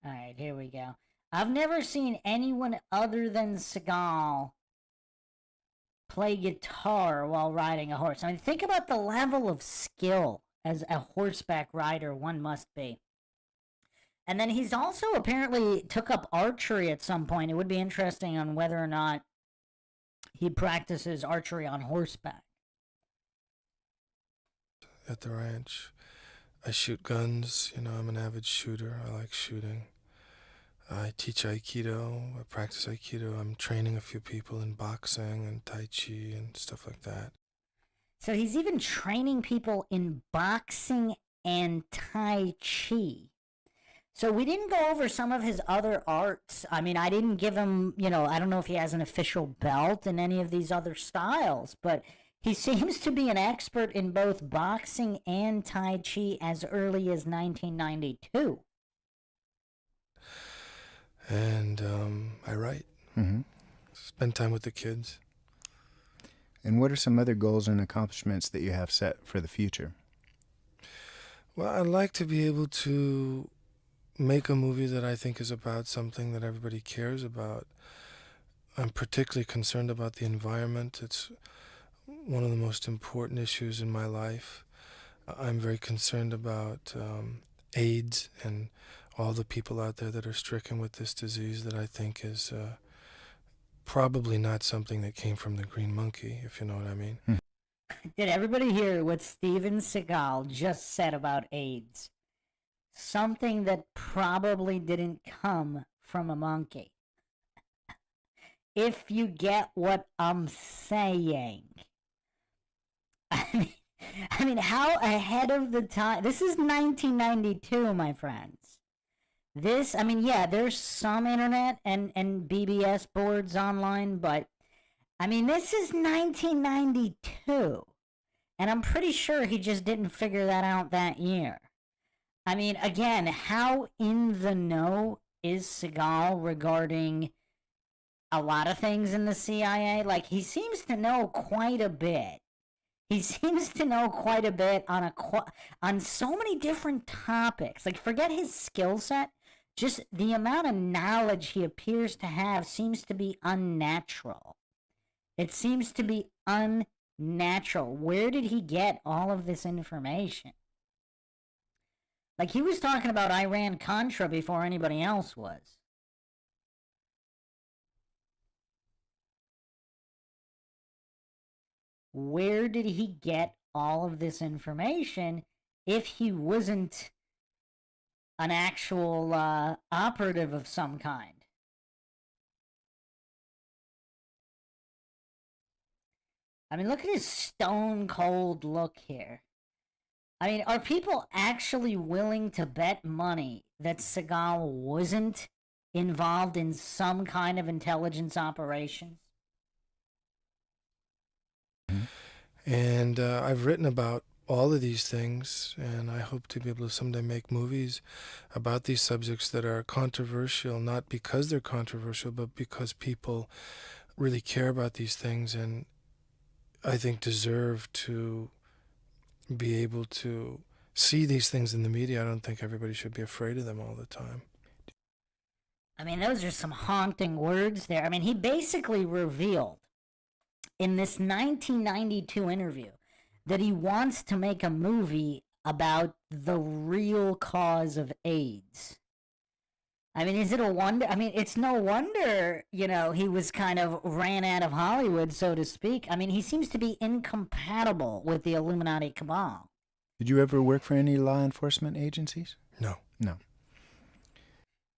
Alright, here we go. I've never seen anyone other than Seagal play guitar while riding a horse. I mean, think about the level of skill as a horseback rider one must be. And then he's also apparently took up archery at some point. It would be interesting on whether or not he practices archery on horseback. At the ranch, I shoot guns. You know, I'm an avid shooter. I like shooting. I teach Aikido. I practice Aikido. I'm training a few people in boxing and Tai Chi and stuff like that. So he's even training people in boxing and Tai Chi. So we didn't go over some of his other arts. I mean, I didn't give him, you know, I don't know if he has an official belt in any of these other styles, but he seems to be an expert in both boxing and Tai Chi as early as 1992. And I write. Spend time with the kids. And what are some other goals and accomplishments that you have set for the future? Well, I'd like to be able to make a movie that I think is about something that everybody cares about. I'm particularly concerned about the environment. It's one of the most important issues in my life. I'm very concerned about AIDS and all the people out there that are stricken with this disease that I think is probably not something that came from the green monkey, if you know what I mean. Did everybody hear what Steven Seagal just said about AIDS? Something that probably didn't come from a monkey. If you get what I'm saying. I mean, how ahead of the time? This is 1992, my friends. This, I mean, yeah, there's some internet and BBS boards online, but, I mean, this is 1992. And I'm pretty sure he just didn't figure that out that year. I mean, again, how in the know is Seagal regarding a lot of things in the CIA? Like, he seems to know quite a bit. He seems to know quite a bit on so many different topics. Like, forget his skill set. Just the amount of knowledge he appears to have seems to be unnatural. It seems to be unnatural. Where did he get all of this information? Like, he was talking about Iran-Contra before anybody else was. where did he get all of this information if he wasn't an actual operative of some kind? I mean, look at his stone cold look here. I mean, are people actually willing to bet money that Seagal wasn't involved in some kind of intelligence operations? And I've written about all of these things, and I hope to be able to someday make movies about these subjects that are controversial, not because they're controversial, but because people really care about these things and I think deserve to be able to see these things in the media. I don't think everybody should be afraid of them all the time. I mean, those are some haunting words there. I mean, he basically revealed in this 1992 interview that he wants to make a movie about the real cause of AIDS. I mean, is it a wonder? I mean, it's no wonder, he was kind of ran out of Hollywood, so to speak. I mean, he seems to be incompatible with the Illuminati cabal. Did you ever work for any law enforcement agencies? No. No.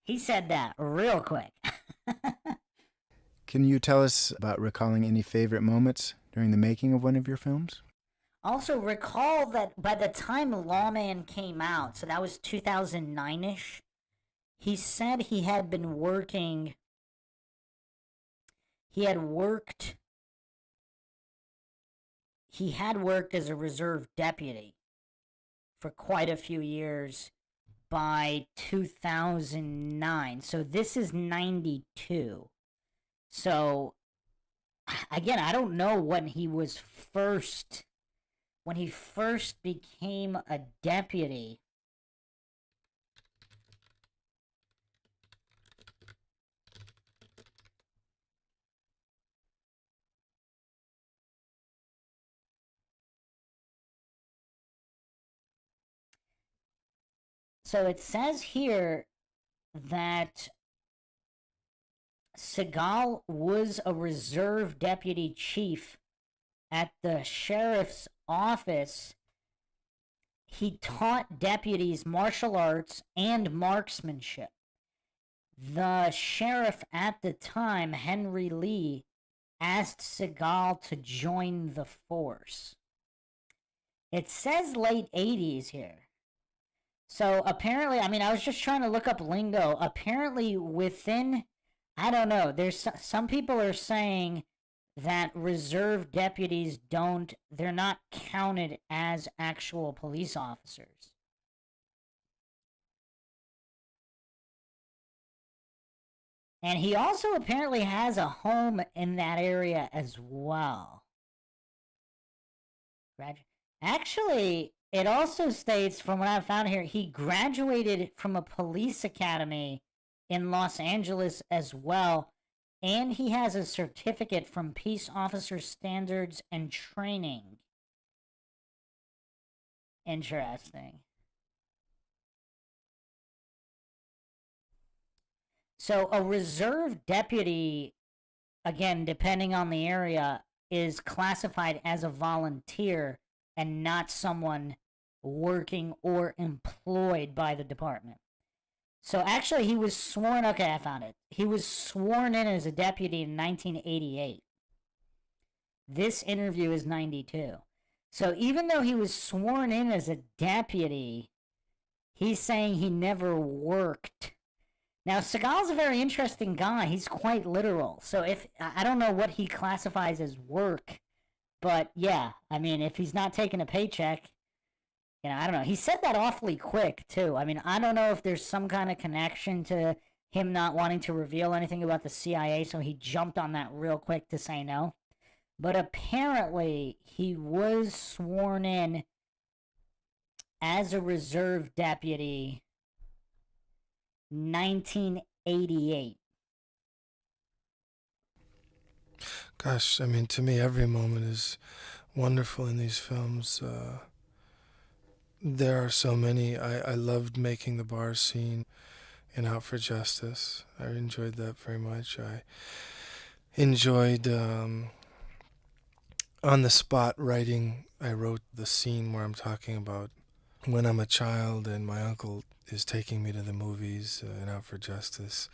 He said that real quick. Can you tell us about recalling any favorite moments during the making of one of your films? Also, recall that by the time Lawman came out, so that was 2009-ish, he said he had worked as a reserve deputy for quite a few years by 2009. So this is 92. So again, I don't know when he first became a deputy. So it says here that Seagal was a reserve deputy chief at the sheriff's office. He taught deputies martial arts and marksmanship. The sheriff at the time, Henry Lee, asked Seagal to join the force. It says late 80s here. So apparently, I mean, I was just trying to look up lingo. Apparently within, I don't know, there's some people are saying that reserve deputies they're not counted as actual police officers. And he also apparently has a home in that area as well. Actually, it also states, from what I found here, he graduated from a police academy in Los Angeles as well, and he has a certificate from Peace Officer Standards and Training. Interesting. So a reserve deputy, again, depending on the area, is classified as a volunteer and not someone working or employed by the department. So actually, he was sworn, okay, I found it. He was sworn in as a deputy in 1988. This interview is 92. So even though he was sworn in as a deputy, he's saying he never worked. Now, Seagal's a very interesting guy. He's quite literal. So I don't know what he classifies as work, but yeah, I mean, if he's not taking a paycheck, I don't know. He said that awfully quick, too. I mean, I don't know if there's some kind of connection to him not wanting to reveal anything about the CIA, so he jumped on that real quick to say no. But apparently, he was sworn in as a reserve deputy 1988. Gosh, I mean, to me, every moment is wonderful in these films. There are so many. I loved making the bar scene in Out for Justice. I enjoyed that very much. I enjoyed On the spot writing, I wrote the scene where I'm talking about when I'm a child and my uncle is taking me to the movies and Out for Justice,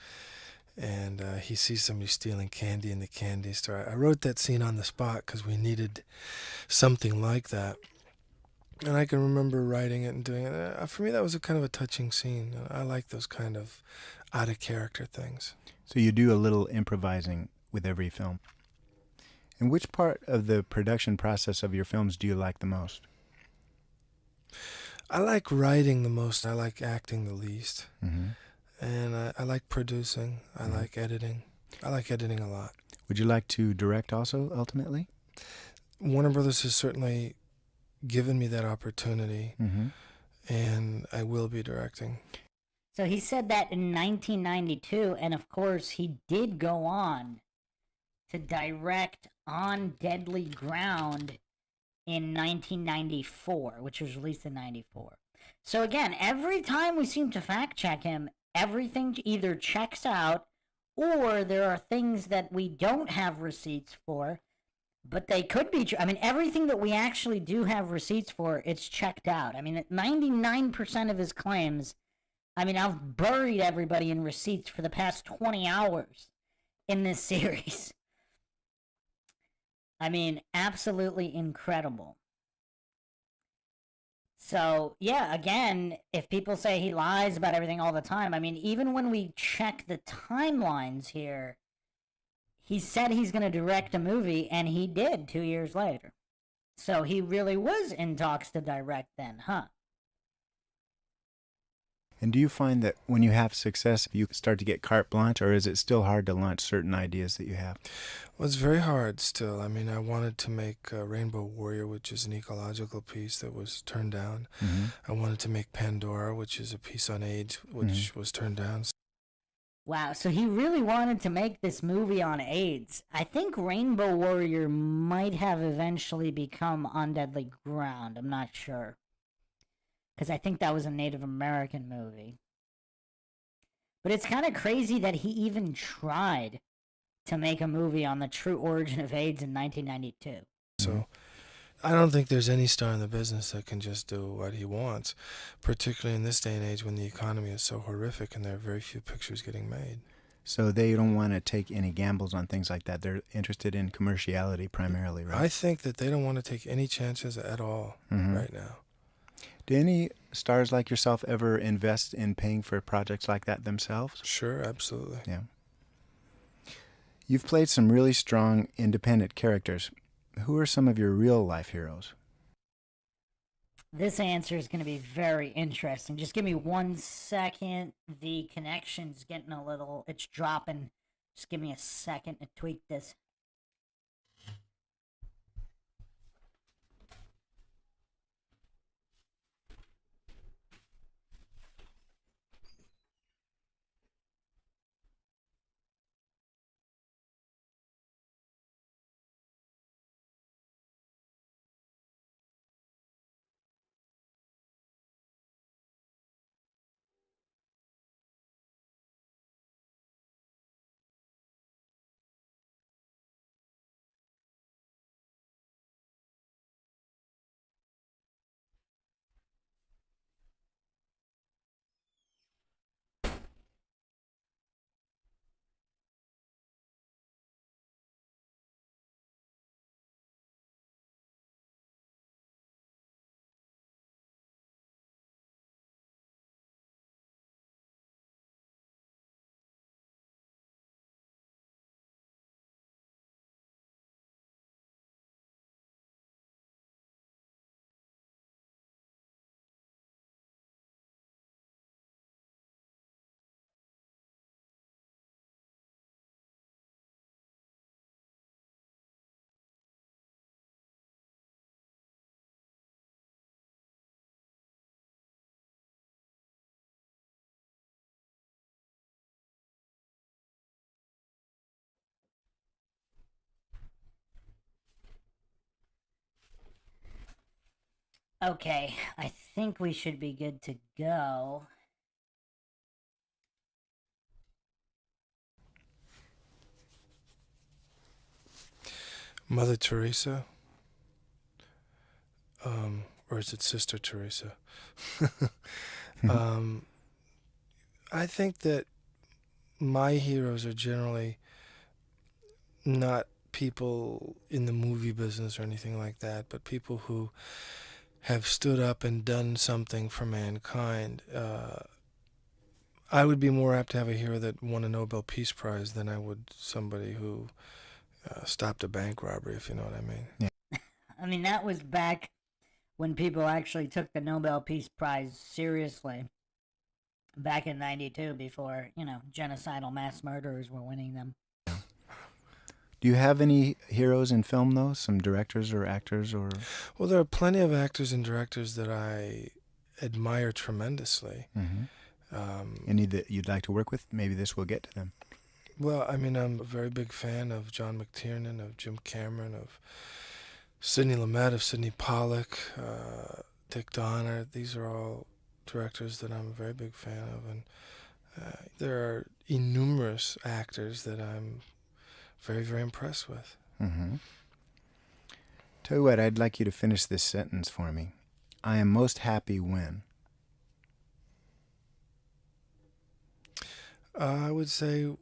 and he sees somebody stealing candy in the candy store. I wrote that scene on the spot because we needed something like that. And I can remember writing it and doing it. For me, that was a kind of a touching scene. I like those kind of out of character things. So you do a little improvising with every film. And which part of the production process of your films do you like the most? I like writing the most. I like acting the least. Mm-hmm. And I like producing. I like editing. I like editing a lot. Would you like to direct also, ultimately? Warner Brothers has certainly given me that opportunity, Mm-hmm. and I will be directing. So he said that in 1992, and of course he did go on to direct On Deadly Ground in 1994, which was released in 94. So again, every time we seem to fact check him, everything either checks out or there are things that we don't have receipts for, but they could be I mean, everything that we actually do have receipts for, it's checked out. I mean, 99% of his claims, I mean, I've buried everybody in receipts for the past 20 hours in this series. I mean, absolutely incredible. So, yeah, again, if people say he lies about everything all the time, I mean, even when we check the timelines here, he said he's going to direct a movie, and he did 2 years later. So he really was in talks to direct then, huh? And do you find that when you have success, you start to get carte blanche, or is it still hard to launch certain ideas that you have? Well, it's very hard still. I mean, I wanted to make Rainbow Warrior, which is an ecological piece that was turned down. Mm-hmm. I wanted to make Pandora, which is a piece on AIDS, which was turned down. Wow, so he really wanted to make this movie on AIDS. I think Rainbow Warrior might have eventually become On Deadly Ground. I'm not sure. Because I think that was a Native American movie. But it's kind of crazy that he even tried to make a movie on the true origin of AIDS in 1992. So I don't think there's any star in the business that can just do what he wants, particularly in this day and age when the economy is so horrific and there are very few pictures getting made. So they don't want to take any gambles on things like that. They're interested in commerciality primarily, right? I think that they don't want to take any chances at all right now. Do any stars like yourself ever invest in paying for projects like that themselves? Sure, absolutely. Yeah. You've played some really strong, independent characters. Who are some of your real-life heroes? This answer is going to be very interesting. Just give me 1 second. The connection's getting a little... It's dropping. Just give me a second to tweak this. Okay, I think we should be good to go. Mother Teresa, or is it Sister Teresa? I think that my heroes are generally not people in the movie business or anything like that, but people who have stood up and done something for mankind. I would be more apt to have a hero that won a Nobel Peace Prize than I would somebody who stopped a bank robbery, if you know what I mean. Yeah. I mean, that was back when people actually took the Nobel Peace Prize seriously. Back in '92, before, genocidal mass murderers were winning them. Do you have any heroes in film, though? Some directors or actors or... Well, there are plenty of actors and directors that I admire tremendously. Any that you'd like to work with? Maybe this will get to them. Well, I mean, I'm a very big fan of John McTiernan, of Jim Cameron, of Sidney Lumet, of Sidney Pollack, Dick Donner. These are all directors that I'm a very big fan of, and there are innumerous actors that I'm very, very impressed with. Tell you what, I'd like you to finish this sentence for me. I am most happy when... I would say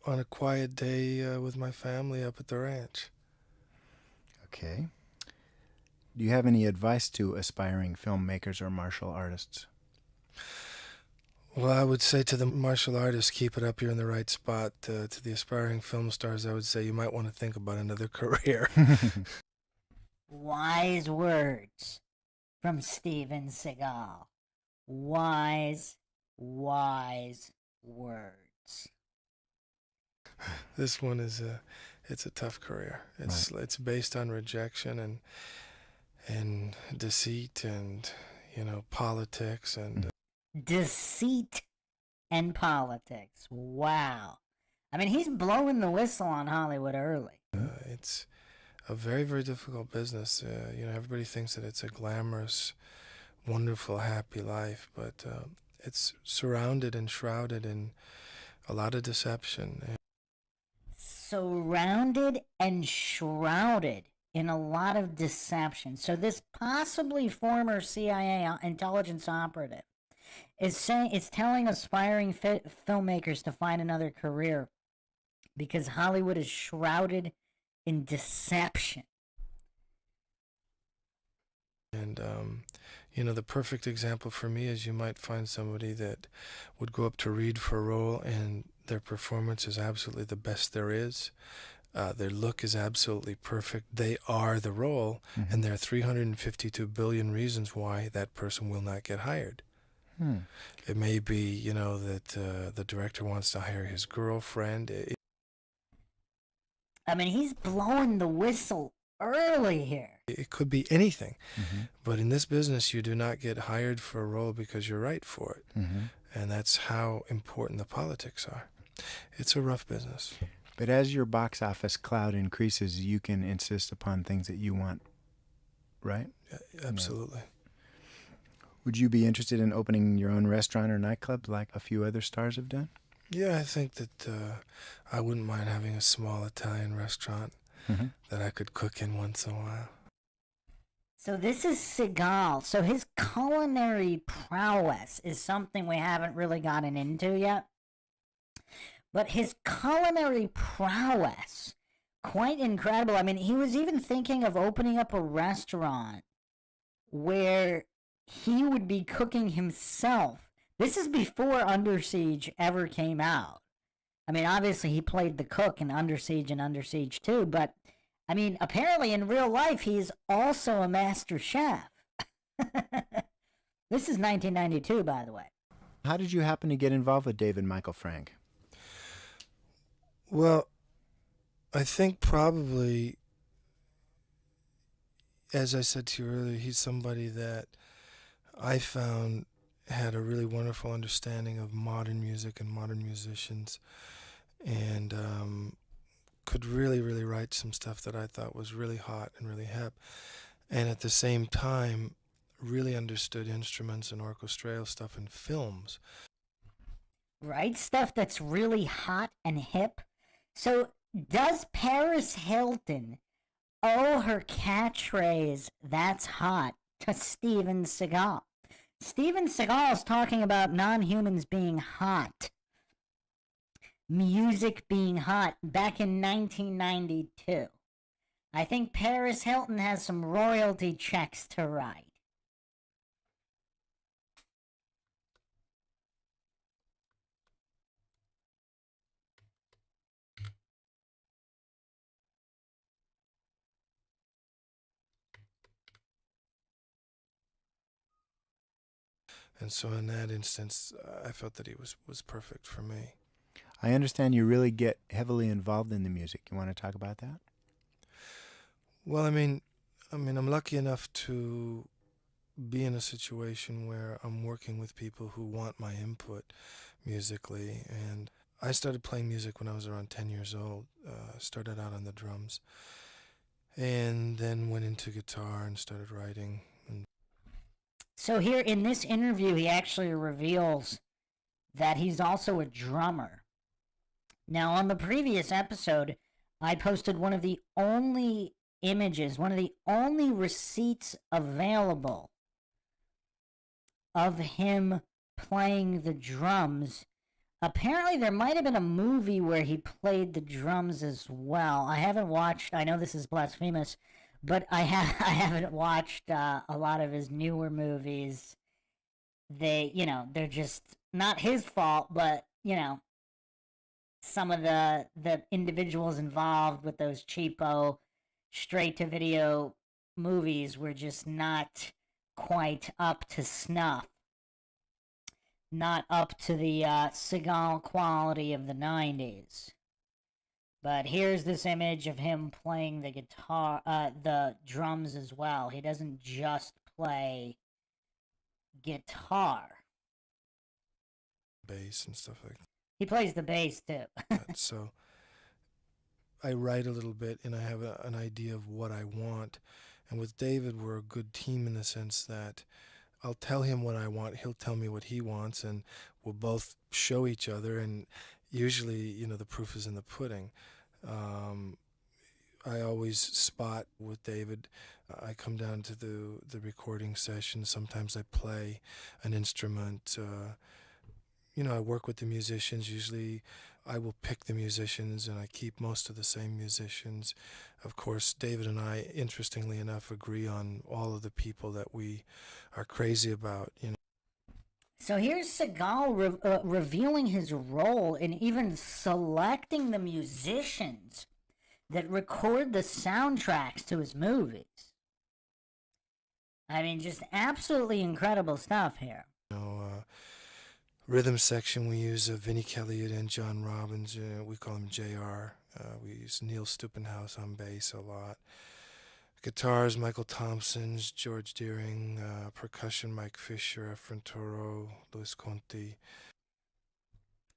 on a quiet day with my family up at the ranch. Okay. Do you have any advice to aspiring filmmakers or martial artists? Well, I would say to the martial artists, keep it up, you're in the right spot. To the aspiring film stars, I would say you might want to think about another career. Wise words from Steven Seagal. Wise words. This one is it's a tough career. It's based on rejection and deceit and politics and Deceit and politics. Wow. I mean, he's blowing the whistle on Hollywood early. It's a very, very difficult business. Everybody thinks that it's a glamorous, wonderful, happy life, but it's surrounded and shrouded in a lot of deception. Surrounded and shrouded in a lot of deception. So this possibly former CIA intelligence operative is telling aspiring filmmakers to find another career because Hollywood is shrouded in deception. And the perfect example for me is you might find somebody that would go up to read for a role and their performance is absolutely the best there is. Their look is absolutely perfect. They are the role, and there are 352 billion reasons why that person will not get hired. It may be, that the director wants to hire his girlfriend. I mean, he's blowing the whistle early here. It could be anything. But in this business, you do not get hired for a role because you're right for it. And that's how important the politics are. It's a rough business. But as your box office cloud increases, you can insist upon things that you want, right? Yeah, absolutely. Yeah. Would you be interested in opening your own restaurant or nightclub like a few other stars have done? Yeah, I think that I wouldn't mind having a small Italian restaurant that I could cook in once in a while. So this is Seagal. So his culinary prowess is something we haven't really gotten into yet. But his culinary prowess, quite incredible. I mean, he was even thinking of opening up a restaurant where he would be cooking himself. This is before Under Siege ever came out. I mean, obviously he played the cook in Under Siege and Under Siege 2, but I mean, apparently in real life he's also a master chef. This is 1992, by the way. How did you happen to get involved with David Michael Frank? Well, I think probably, as I said to you earlier, he's somebody that I found had a really wonderful understanding of modern music and modern musicians, and could really, really write some stuff that I thought was really hot and really hip, and at the same time really understood instruments and orchestral stuff in films. Right? Stuff that's really hot and hip. So does Paris Hilton owe her catchphrase, "That's hot," to Steven Seagal. Steven Seagal is talking about non-humans being hot, music being hot, back in 1992. I think Paris Hilton has some royalty checks to write. And so in that instance, I felt that he was perfect for me. I understand you really get heavily involved in the music. You want to talk about that? Well, I'm lucky enough to be in a situation where I'm working with people who want my input musically. And I started playing music when I was around 10 years old. Started out on the drums, and then went into guitar and started writing. So here in this interview, he actually reveals that he's also a drummer. Now, on the previous episode, I posted one of the only images, one of the only receipts available of him playing the drums. Apparently, there might have been a movie where he played the drums as well. I haven't watched, I know this is blasphemous, but I haven't watched a lot of his newer movies. They're just not his fault, but, some of the individuals involved with those cheapo, straight-to-video movies were just not quite up to snuff. Not up to the Seagal quality of the 90s. But here's this image of him playing the guitar, the drums as well. He doesn't just play guitar. Bass and stuff like that. He plays the bass too. So I write a little bit and I have an idea of what I want. And with David, we're a good team in the sense that I'll tell him what I want, he'll tell me what he wants, and we'll both show each other. And usually, the proof is in the pudding. I always spot with David. I come down to the recording session. Sometimes I play an instrument. I work with the musicians. Usually I will pick the musicians and I keep most of the same musicians. Of course, David and I, interestingly enough, agree on all of the people that we are crazy about. So here's Seagal revealing his role in even selecting the musicians that record the soundtracks to his movies. I mean, just absolutely incredible stuff here. Rhythm section, we use Vinnie Kelly and John Robbins. We call him JR. We use Neil Stuppenhaus on bass a lot. Guitars, Michael Thompson's, George Deering. Percussion, Mike Fisher, Frontoro, Luis Conti.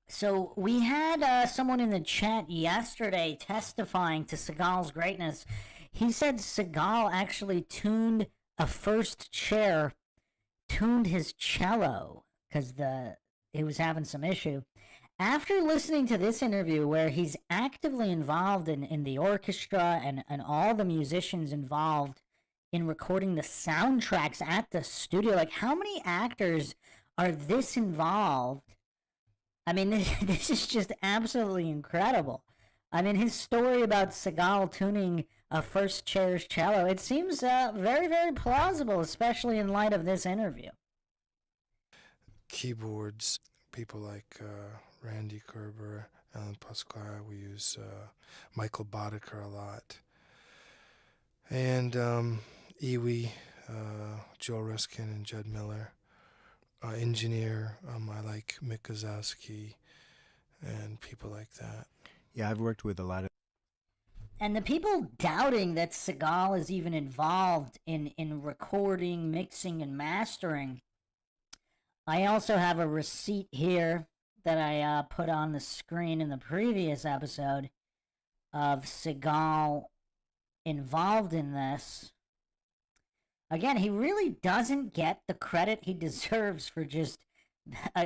So we had someone in the chat yesterday testifying to Seagal's greatness. He said Seagal actually tuned his cello because he was having some issue. After listening to this interview where he's actively involved in the orchestra and all the musicians involved in recording the soundtracks at the studio, like how many actors are this involved? I mean, this is just absolutely incredible. I mean, his story about Seagal tuning a first chair's cello, it seems very, very plausible, especially in light of this interview. Keyboards, people like Randy Kerber, Alan Pasquale. We use Michael Boddicker a lot. And Iwi, Joe Ruskin and Judd Miller. Engineer, I like Mick Gazowski and people like that. Yeah, I've worked with a lot of... And the people doubting that Seagal is even involved in recording, mixing, and mastering, I also have a receipt here that I put on the screen in the previous episode of Seagal involved in this. Again, he really doesn't get the credit he deserves for just,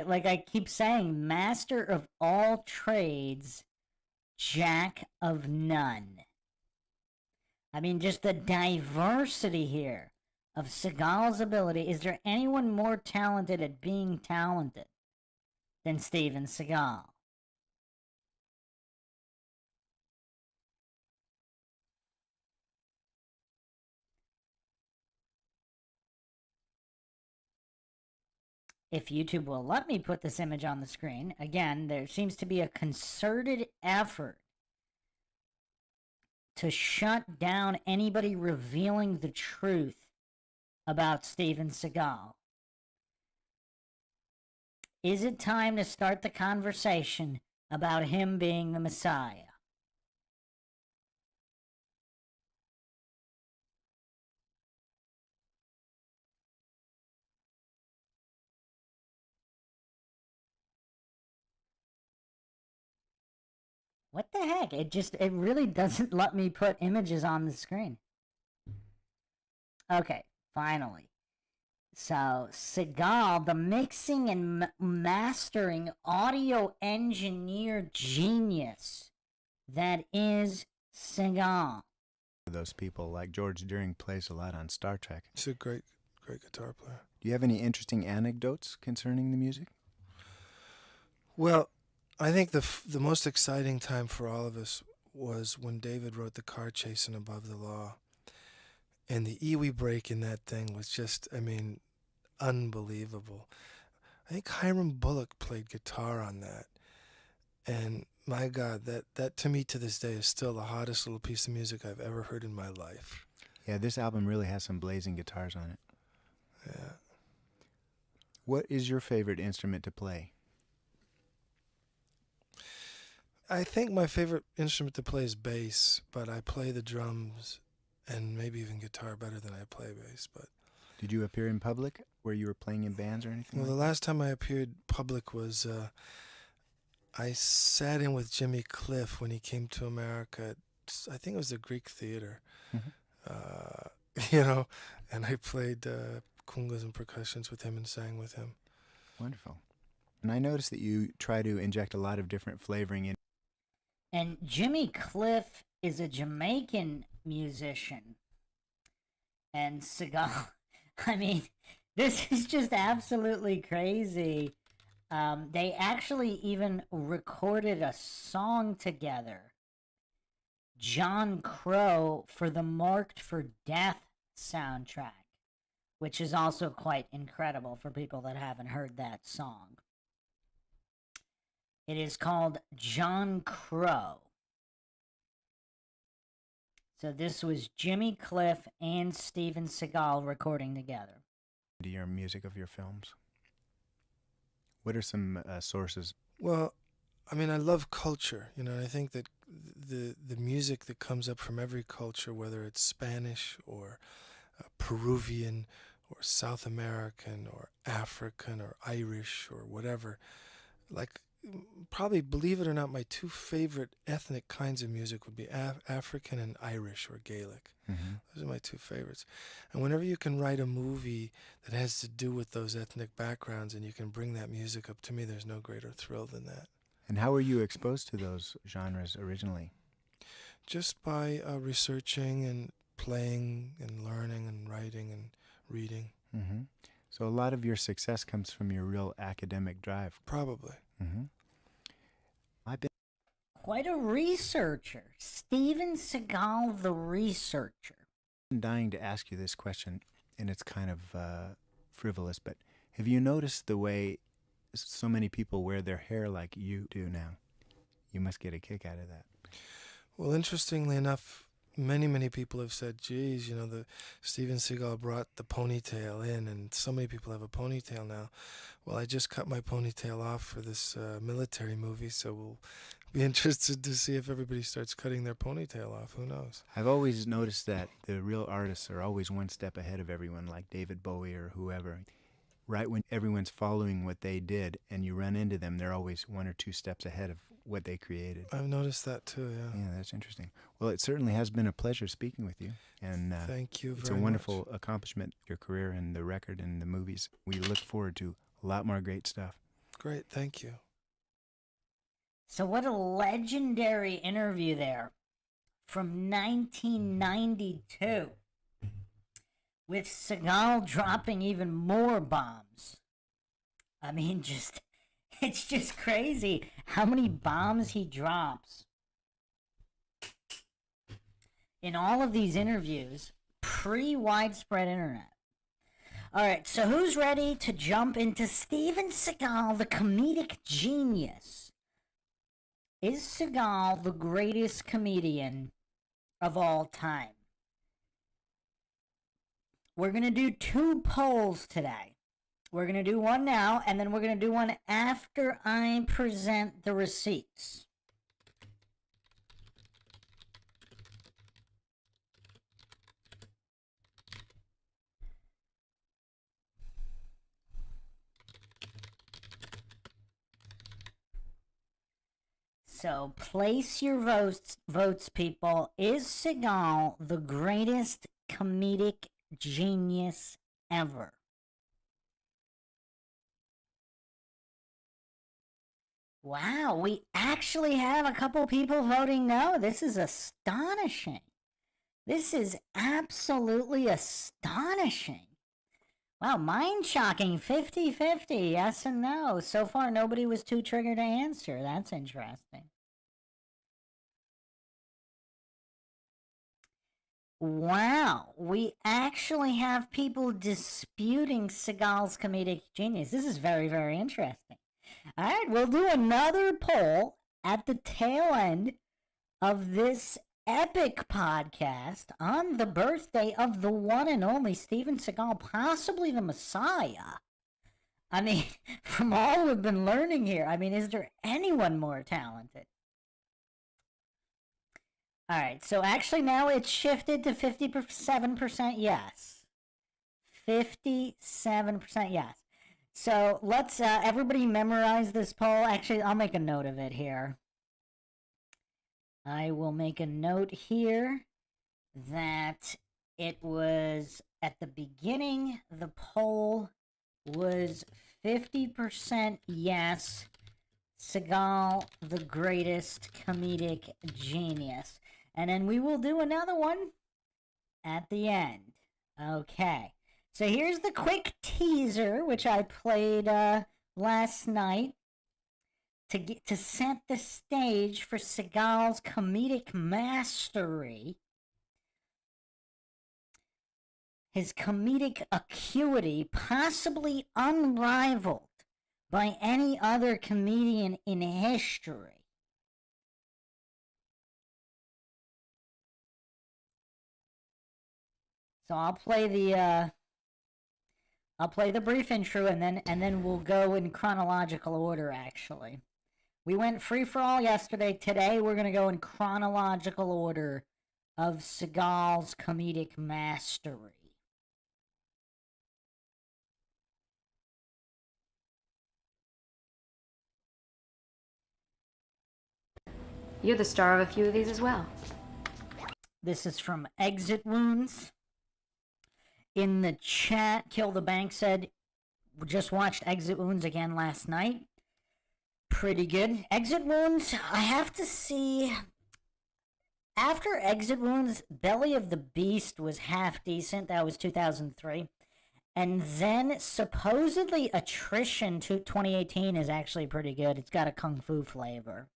like I keep saying, master of all trades, jack of none. I mean, just the diversity here of Seagal's ability. Is there anyone more talented at being talented than Steven Seagal? If YouTube will let me put this image on the screen, again, there seems to be a concerted effort to shut down anybody revealing the truth about Steven Seagal. Is it time to start the conversation about him being the Messiah? What the heck? It really doesn't let me put images on the screen. Okay, finally. So, Seagal, the mixing and mastering audio engineer genius that is Seagal. Those people, like George Deering plays a lot on Star Trek. He's a great guitar player. Do you have any interesting anecdotes concerning the music? Well, I think the most exciting time for all of us was when David wrote The Car Chase and Above the Law. And the Iwi break in that thing was just, I mean, unbelievable. I think Hiram Bullock played guitar on that. And my God, that to me to this day is still the hottest little piece of music I've ever heard in my life. Yeah, this album really has some blazing guitars on it. Yeah. What is your favorite instrument to play? I think my favorite instrument to play is bass, but I play the drums and maybe even guitar better than I play bass. But Did you appear in public where you were playing in bands or anything? well, the like last time I appeared public was I sat in with Jimmy Cliff when he came to America at, I think it was the Greek Theater, and I played congas and percussions with him and sang with him. Wonderful. And I noticed that you try to inject a lot of different flavoring in. And Jimmy Cliff is a Jamaican musician. And Seagal, I mean, this is just absolutely crazy. They actually even recorded a song together, John Crow, for the Marked for Death soundtrack, which is also quite incredible for people that haven't heard that song. It is called John Crow. So this was Jimmy Cliff and Steven Seagal recording together. To your music of your films? What are some sources? Well, I mean, I love culture, and I think that the music that comes up from every culture, whether it's Spanish or Peruvian or South American or African or Irish or whatever, like probably, believe it or not, my two favorite ethnic kinds of music would be African and Irish or Gaelic. Mm-hmm. Those are my two favorites. And whenever you can write a movie that has to do with those ethnic backgrounds and you can bring that music up, to me, there's no greater thrill than that. And how were you exposed to those genres originally? Just by researching and playing and learning and writing and reading. Mm-hmm. So a lot of your success comes from your real academic drive. Probably. Mm-hmm. I've been Quite a researcher. Steven Seagal, the researcher. dying to ask you this question, and it's kind of frivolous, but have you noticed the way so many people wear their hair like you do now? You must get a kick out of that. Well, interestingly enough, many people have said, geez, the Steven Seagal brought the ponytail in, and so many people have a ponytail now. Well, I just cut my ponytail off for this military movie, so we'll be interested to see if everybody starts cutting their ponytail off. Who knows? I've always noticed that the real artists are always one step ahead of everyone, like David Bowie or whoever. Right when everyone's following what they did and you run into them, they're always one or two steps ahead of what they created. I've noticed that too, yeah. Yeah, that's interesting. Well, it certainly has been a pleasure speaking with you. And thank you very much. It's a wonderful accomplishment, your career and the record and the movies. We look forward to a lot more great stuff. Great, thank you. So what a legendary interview there from 1992, with Seagal dropping even more bombs. I mean, it's just crazy how many bombs he drops in all of these interviews pre-widespread internet. All right, so who's ready to jump into Steven Seagal, the comedic genius? Is Seagal the greatest comedian of all time? We're going to do 2 polls today. We're going to do one now, and then we're going to do one after I present the receipts. So place your votes, people. Is Seagal the greatest comedic genius ever? Wow, we actually have a couple people voting no. This is astonishing. This is absolutely astonishing. Wow, mind-shocking, 50-50, yes and no. So far, nobody was too triggered to answer. That's interesting. Wow, we actually have people disputing Seagal's comedic genius. This is very, very interesting. All right, we'll do another poll at the tail end of this epic podcast on the birthday of the one and only Steven Seagal, possibly the Messiah. I mean, from all we've been learning here, I mean, is there anyone more talented? All right, so actually now it's shifted to 57% yes. 57% yes. So let's everybody memorize this poll. Actually, I'll make a note of it here. I will make a note here that it was at the beginning, the poll was 50% yes, Seagal, the greatest comedic genius. And then we will do another one at the end. Okay. So here's the quick teaser, which I played last night to set the stage for Seagal's comedic mastery, his comedic acuity, possibly unrivaled by any other comedian in history. So I'll play the brief intro, and then we'll go in chronological order. Actually, we went free for all yesterday. Today we're gonna go in chronological order of Seagal's comedic mastery. You're the star of a few of these as well. This is from Exit Wounds. In the chat, Kill the Bank said, we just watched Exit Wounds again last night. Pretty good. Exit Wounds, I have to see. After Exit Wounds, Belly of the Beast was half decent. That was 2003. And then supposedly Attrition 2018 is actually pretty good. It's got a kung fu flavor.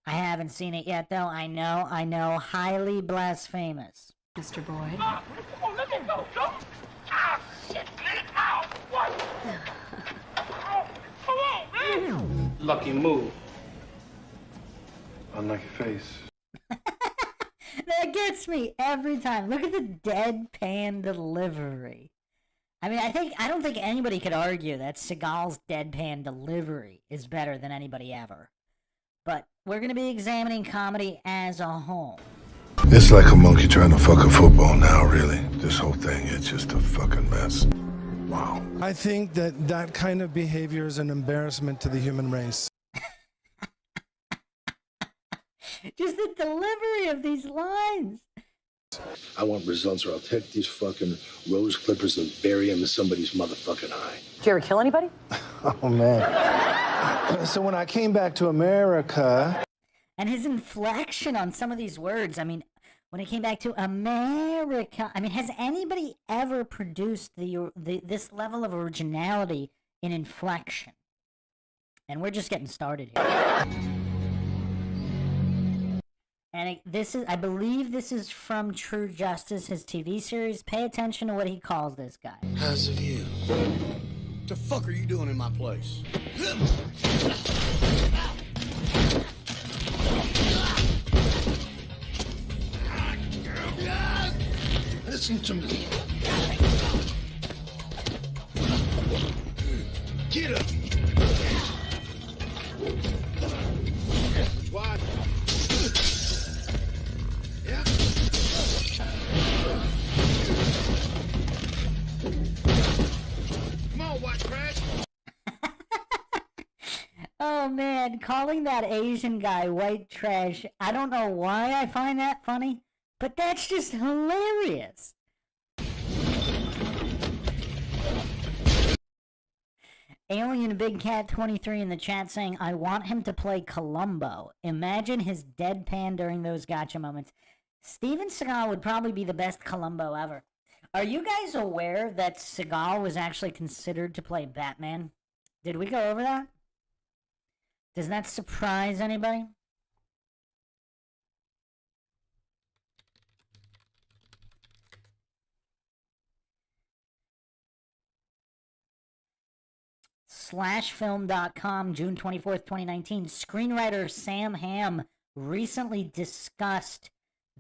I haven't seen it yet, though. I know. Highly blasphemous. Mr. Boyd. Oh, let me go. Go. Ah, shit, man. Ow. What? Oh, come on, man. Lucky move. Unlucky face. That gets me every time. Look at the deadpan delivery. I mean, I don't think anybody could argue that Seagal's deadpan delivery is better than anybody ever. But we're going to be examining comedy as a whole. It's like a monkey trying to fuck a football now, really. This whole thing, it's just a fucking mess. Wow. I think that kind of behavior is an embarrassment to the human race. Just the delivery of these lines. I want results, or I'll take these fucking rose clippers and bury them in somebody's motherfucking eye. Did you ever kill anybody? Oh, man. So when I came back to America... And his inflection on some of these words, I mean, when it came back to America, I mean, has anybody ever produced this level of originality in inflection? And we're just getting started here. And I believe this is from True Justice, his TV series. Pay attention to what he calls this guy. How's the view? What the fuck are you doing in my place? Listen to me. Get up. Why? Yeah. Come on, white trash. Oh man, calling that Asian guy white trash, I don't know why I find that funny, but that's just hilarious. Alien Big Cat 23 in the chat saying, I want him to play Columbo. Imagine his deadpan during those gotcha moments. Steven Seagal would probably be the best Columbo ever. Are you guys aware that Seagal was actually considered to play Batman? Did we go over that? Does that surprise anybody? Slashfilm.com, June 24th, 2019. Screenwriter Sam Hamm recently discussed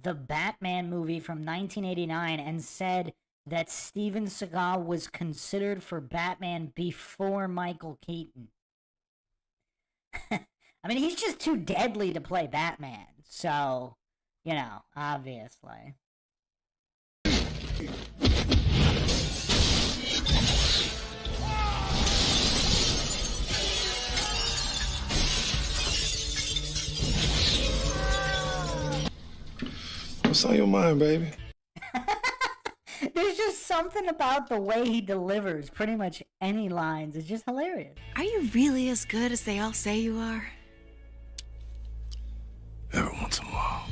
the Batman movie from 1989 and said that Steven Seagal was considered for Batman before Michael Keaton. I mean, he's just too deadly to play Batman, so, you know, obviously. What's on your mind, baby? There's just something about the way he delivers pretty much any lines. It's just hilarious. Are you really as good as they all say you are? Every once in a while.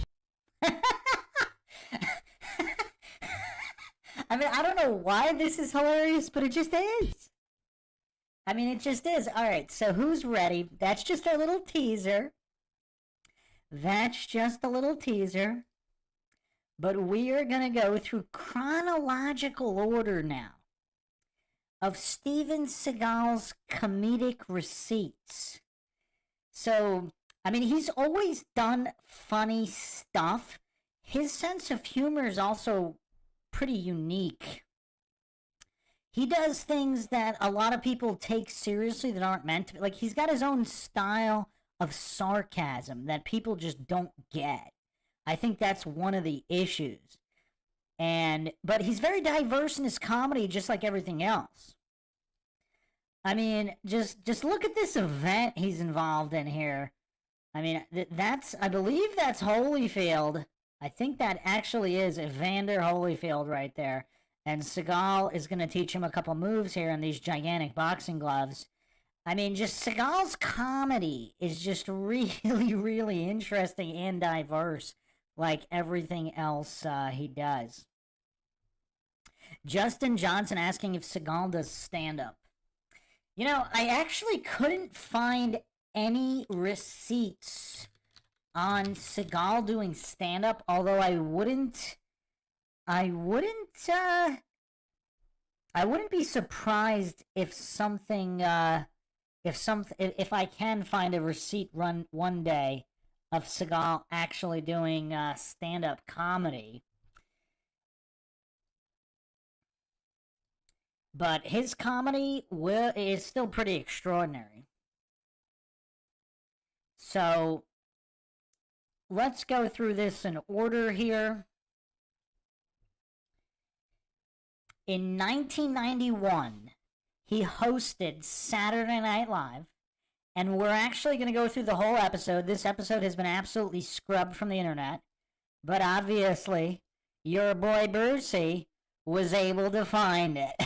I mean, I don't know why this is hilarious, but it just is. I mean, it just is. All right, so who's ready? That's just a little teaser. That's just a little teaser. But we are going to go through chronological order now of Steven Seagal's comedic receipts. So, I mean, he's always done funny stuff. His sense of humor is also pretty unique. He does things that a lot of people take seriously that aren't meant to be. Like, he's got his own style of sarcasm that people just don't get. I think that's one of the issues. But he's very diverse in his comedy, just like everything else. I mean, just look at this event he's involved in here. I mean, I believe that's Holyfield. I think that actually is Evander Holyfield right there. And Seagal is going to teach him a couple moves here in these gigantic boxing gloves. I mean, just Seagal's comedy is just really, really interesting and diverse, like everything else he does. Justin Johnson asking if Seagal does stand-up. You know, I actually couldn't find any receipts on Seagal doing stand-up, although I wouldn't be surprised if if I can find a receipt run one day of Seagal actually doing stand-up comedy. But his comedy is still pretty extraordinary. So, let's go through this in order here. In 1991, he hosted Saturday Night Live, and we're actually going to go through the whole episode. This episode has been absolutely scrubbed from the internet, but obviously, your boy Brucey was able to find it.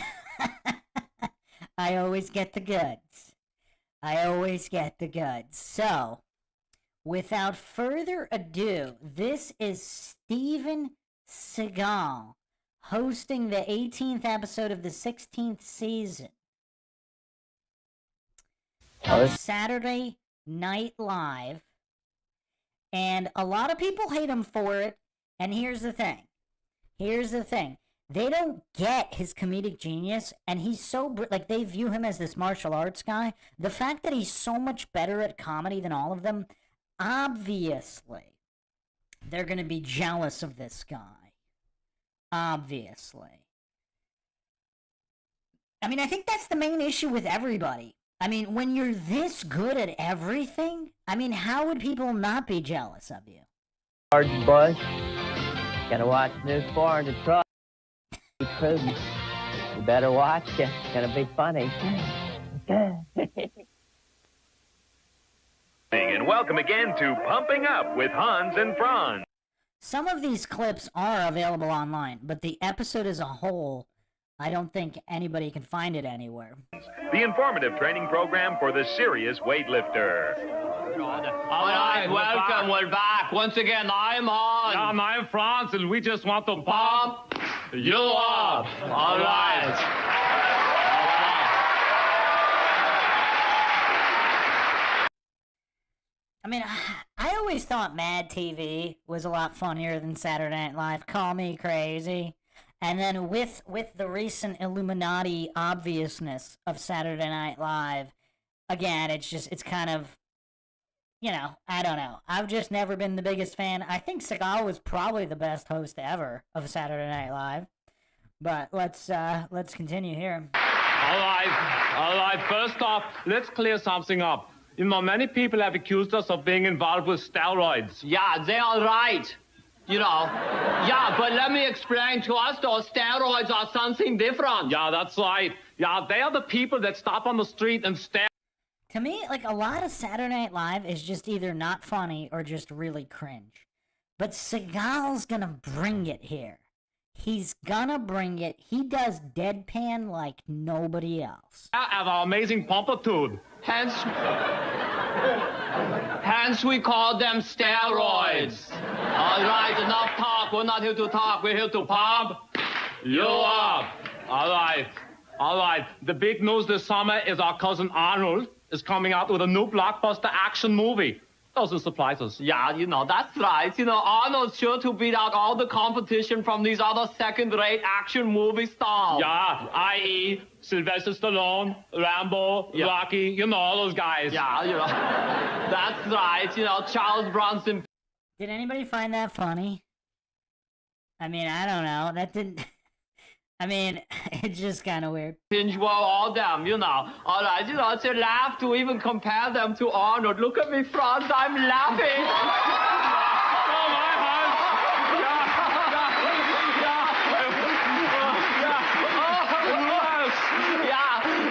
I always get the goods. So, without further ado, this is Steven Seagal hosting the 18th episode of the 16th season of Saturday Night Live. And a lot of people hate him for it. And here's the thing. They don't get his comedic genius, and he's so, like, they view him as this martial arts guy. The fact that he's so much better at comedy than all of them, obviously, they're going to be jealous of this guy. Obviously. I mean, I think that's the main issue with everybody. I mean, when you're this good at everything, I mean, how would people not be jealous of you? Hard buzz. Gotta watch this far in the truck. Be prudent. You better watch it. It's gonna be funny. And welcome again to Pumping Up with Hans and Franz. Some of these clips are available online, but the episode as a whole, I don't think anybody can find it anywhere. The informative training program for the serious weightlifter. All right, welcome. We're back. Once again, I'm Hans. And I'm Franz, and we just want to pump you up. All right. I mean, I always thought Mad TV was a lot funnier than Saturday Night Live. Call me crazy. And then with the recent Illuminati obviousness of Saturday Night Live, again, it's kind of, you know, I don't know. I've just never been the biggest fan. I think Seagal was probably the best host ever of Saturday Night Live. But let's continue here. All right. First off, let's clear something up. You know, many people have accused us of being involved with steroids. Yeah, they are right. You know, yeah, but let me explain to us, those steroids are something different. Yeah, that's right. Yeah, they are the people that stop on the street and stare. To me, like, a lot of Saturday Night Live is just either not funny or just really cringe. But Seagal's gonna bring it here. He's gonna bring it. He does deadpan like nobody else. Have our amazing pompature. Hence we call them steroids. All right, enough talk. We're not here to talk. We're here to pump you up. All right. The big news this summer is our cousin Arnold is coming out with a new blockbuster action movie. Doesn't surprise us. Yeah, you know, that's right. You know, Arnold's sure to beat out all the competition from these other second-rate action movie stars. Yeah, i.e. Sylvester Stallone, Rambo, yeah. Rocky, you know, all those guys. Yeah, you know, that's right. You know, Charles Bronson. Did anybody find that funny? I mean, I don't know. That didn't... I mean, it's just kind of weird. Binge were all them, you know. All right, you know, it's a laugh to even compare them to Arnold. Look at me, Franz, I'm laughing.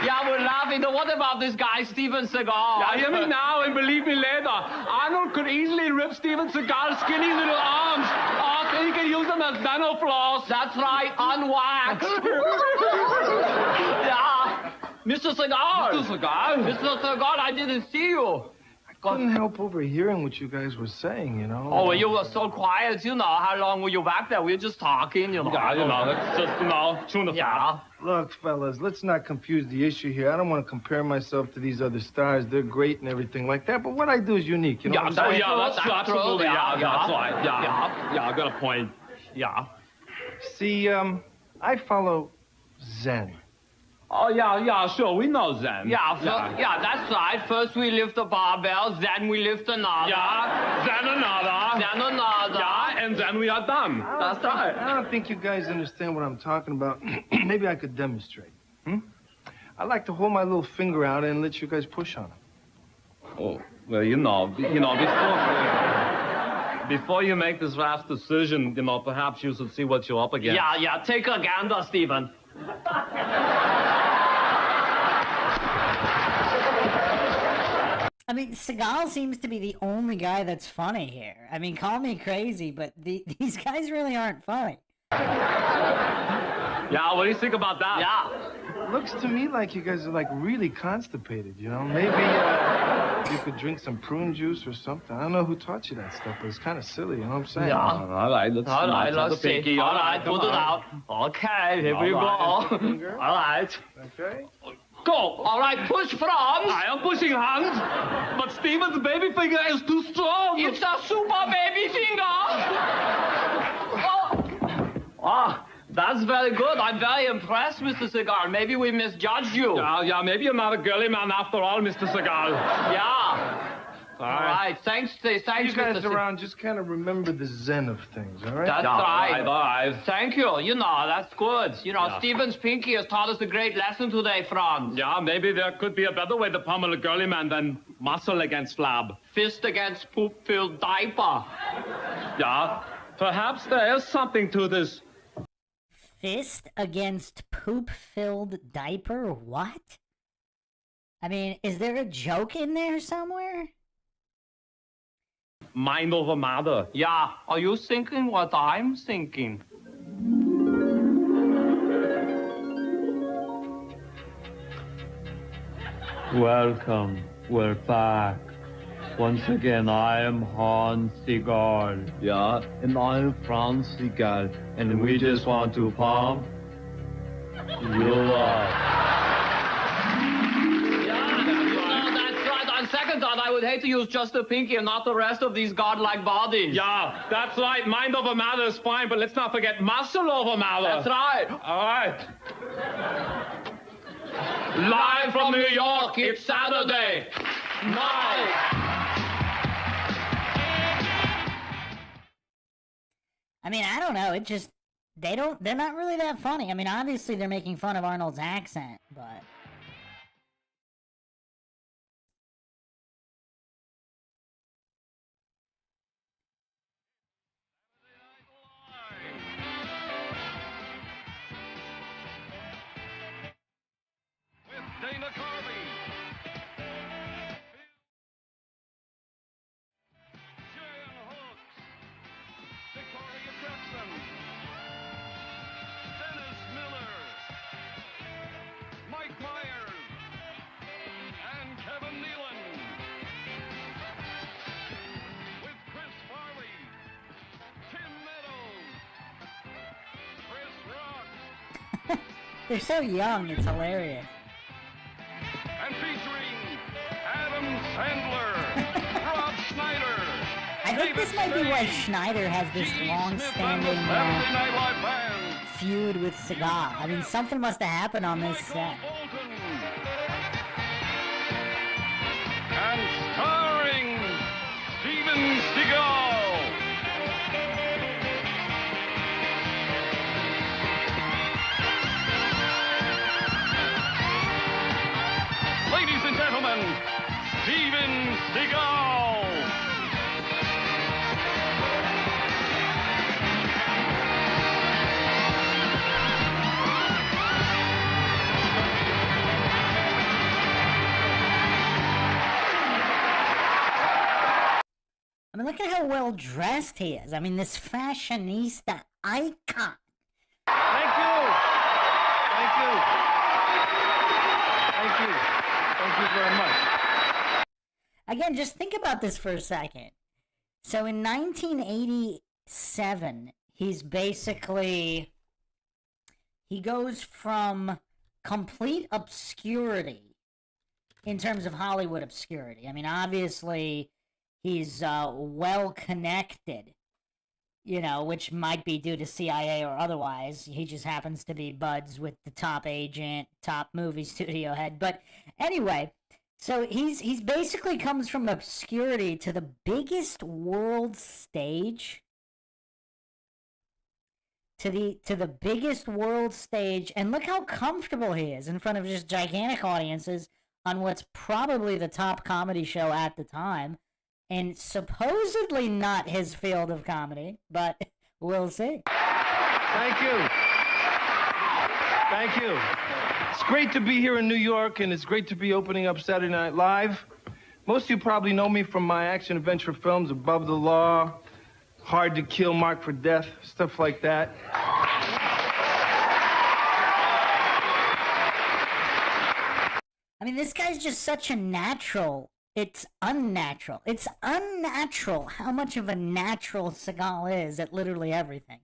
Yeah, we're laughing. Now, what about this guy, Steven Seagal? Yeah, hear me now and believe me later. Arnold could easily rip Steven Seagal's skinny little arms off, and he could use them as dental floss. That's right, unwaxed. Yeah. Mr. Seagal. Mr. Seagal, I didn't see you. I couldn't help overhearing what you guys were saying, you know. Oh, well, you were so quiet, you know. How long were you back there? We were just talking, you know. Yeah, you know, that's just, you know, tuna fat. Look, fellas, let's not confuse the issue here. I don't want to compare myself to these other stars. They're great and everything like that, but what I do is unique, you know what I'm saying? That's absolutely, that's right. Yeah, I got a point. Yeah. See, I follow Zen. Oh, yeah, sure, we know Zen. Yeah, that's right. First we lift the barbell, then we lift another. Yeah, then another. Then another. Yeah, and then we are done. That's right. I don't think you guys understand what I'm talking about. Maybe I could demonstrate. I like to hold my little finger out and let you guys push on it. Oh, well, before you make this rash decision, you know, perhaps you should see what you're up against. Yeah, take a gander, Stephen. I mean, Seagal seems to be the only guy that's funny here. I mean, call me crazy, but these guys really aren't funny. Yeah, what do you think about that? Yeah. Looks to me like you guys are, like, really constipated, you know? Maybe, you could drink some prune juice or something. I don't know who taught you that stuff, but it's kind of silly, you know what I'm saying? Yeah. All right, let's see. All right, put it out. Okay, here we go. All right. Okay. Go. All right, push, Franz. I am pushing, Hans. But Steven's baby finger is too strong. It's a super baby finger. Oh, that's very good. I'm very impressed, Mr. Seagal. Maybe we misjudged you. Yeah, maybe you're not a girly man after all, Mr. Seagal. Yeah. All right. Thanks, You guys Mr. around, just kind of remember the zen of things, all right? That's right. All right. Thank you. You know, that's good. You know, Steven's pinky has taught us a great lesson today, Franz. Yeah, maybe there could be a better way to pummel a girly man than muscle against flab. Fist against poop-filled diaper. Yeah, perhaps there is something to this. Fist against poop-filled diaper? What? I mean, is there a joke in there somewhere? Mind over matter. Yeah, are you thinking what I'm thinking? Welcome. We're back. Once again, I am Hans Seagal. Yeah, and I'm Franz Seagal. And we just want to pump you up. On second thought, I would hate to use just the pinky and not the rest of these godlike bodies. Yeah, that's right. Mind over matter is fine, but let's not forget muscle over matter. That's right. All right. Live from New York, it's Saturday night. I mean, I don't know. It just, they're not really that funny. I mean, obviously they're making fun of Arnold's accent, but... Dana Carvey. Jan Hooks. Victoria Jackson. Dennis Miller. Mike Myers. And Kevin Nealon. With Chris Farley. Tim Meadows. Chris Rock. They're so young, it's hilarious. And featuring Adam Sandler, Rob Schneider. I think this might be why Schneider has this long-standing feud with Seagal. I mean, something must have happened on this set. And starring Steven Seagal. Ladies and gentlemen, Steven Seagal. I mean, look at how well dressed he is. I mean, this fashionista icon. Thank you. Thank you. Thank you. Thank you very much. Again, just think about this for a second. So in 1987, he goes from complete obscurity in terms of Hollywood obscurity. I mean, obviously, he's well connected, you know, which might be due to CIA or otherwise. He just happens to be buds with the top agent, top movie studio head. But anyway, so he's basically comes from obscurity to the biggest world stage. To the biggest world stage, and look how comfortable he is in front of just gigantic audiences on what's probably the top comedy show at the time. And supposedly not his field of comedy, but we'll see. Thank you. Thank you. It's great to be here in New York, and it's great to be opening up Saturday Night Live. Most of you probably know me from my action-adventure films, Above the Law, Hard to Kill, Marked for Death, stuff like that. I mean, this guy's just such a natural It's unnatural. It's unnatural how much of a natural Seagal is at literally everything.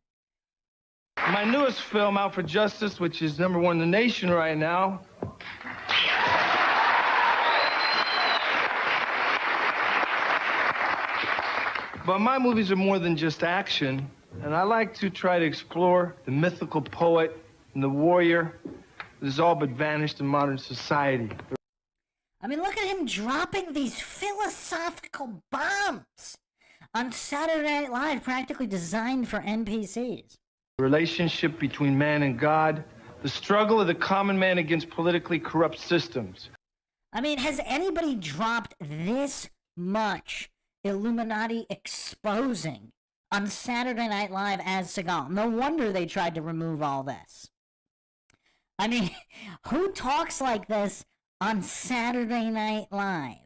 My newest film, Out for Justice, which is #1 in the nation right now. But my movies are more than just action, and I like to try to explore the mythical poet and the warrior that has all but vanished in modern society. I mean, look at him dropping these philosophical bombs on Saturday Night Live, practically designed for NPCs. The relationship between man and God, the struggle of the common man against politically corrupt systems. I mean, has anybody dropped this much Illuminati exposing on Saturday Night Live as Seagal? No wonder they tried to remove all this. I mean, who talks like this on Saturday Night Live?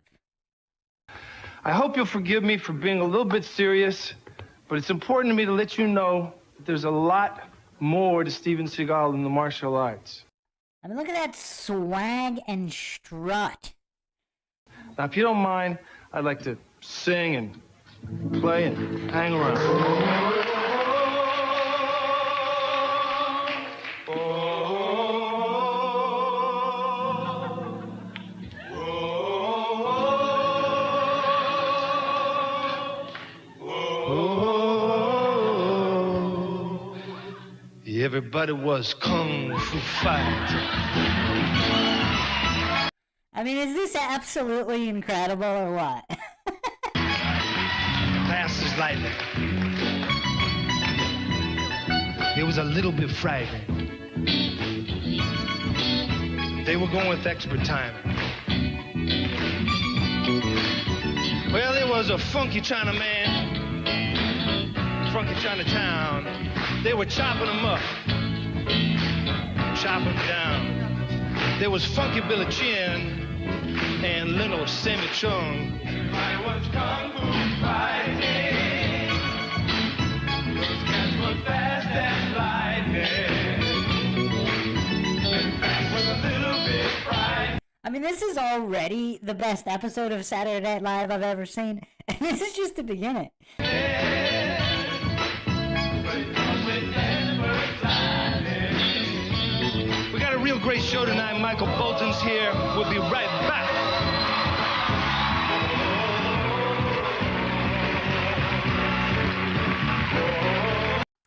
I hope you'll forgive me for being a little bit serious, but it's important to me to let you know that there's a lot more to Steven Seagal than the martial arts. I mean, look at that swag and strut. Now, if you don't mind, I'd like to sing and play and hang around. Everybody was kung fu fighting. I mean, is this absolutely incredible or what? Fast as lightning. It was a little bit frightening. They were going with expert timing. Well, there was a funky China man, funky Chinatown. They were chopping them up, chopping them down. There was Funky Billy Chin and Leno Sammy Chung. I was kung fu fighting. Those cats were fast as lightning. And fast was a little bit frightened. I mean, this is already the best episode of Saturday Night Live I've ever seen, and this is just the beginning. We got a real great show tonight. Michael Bolton's here. We'll be right back.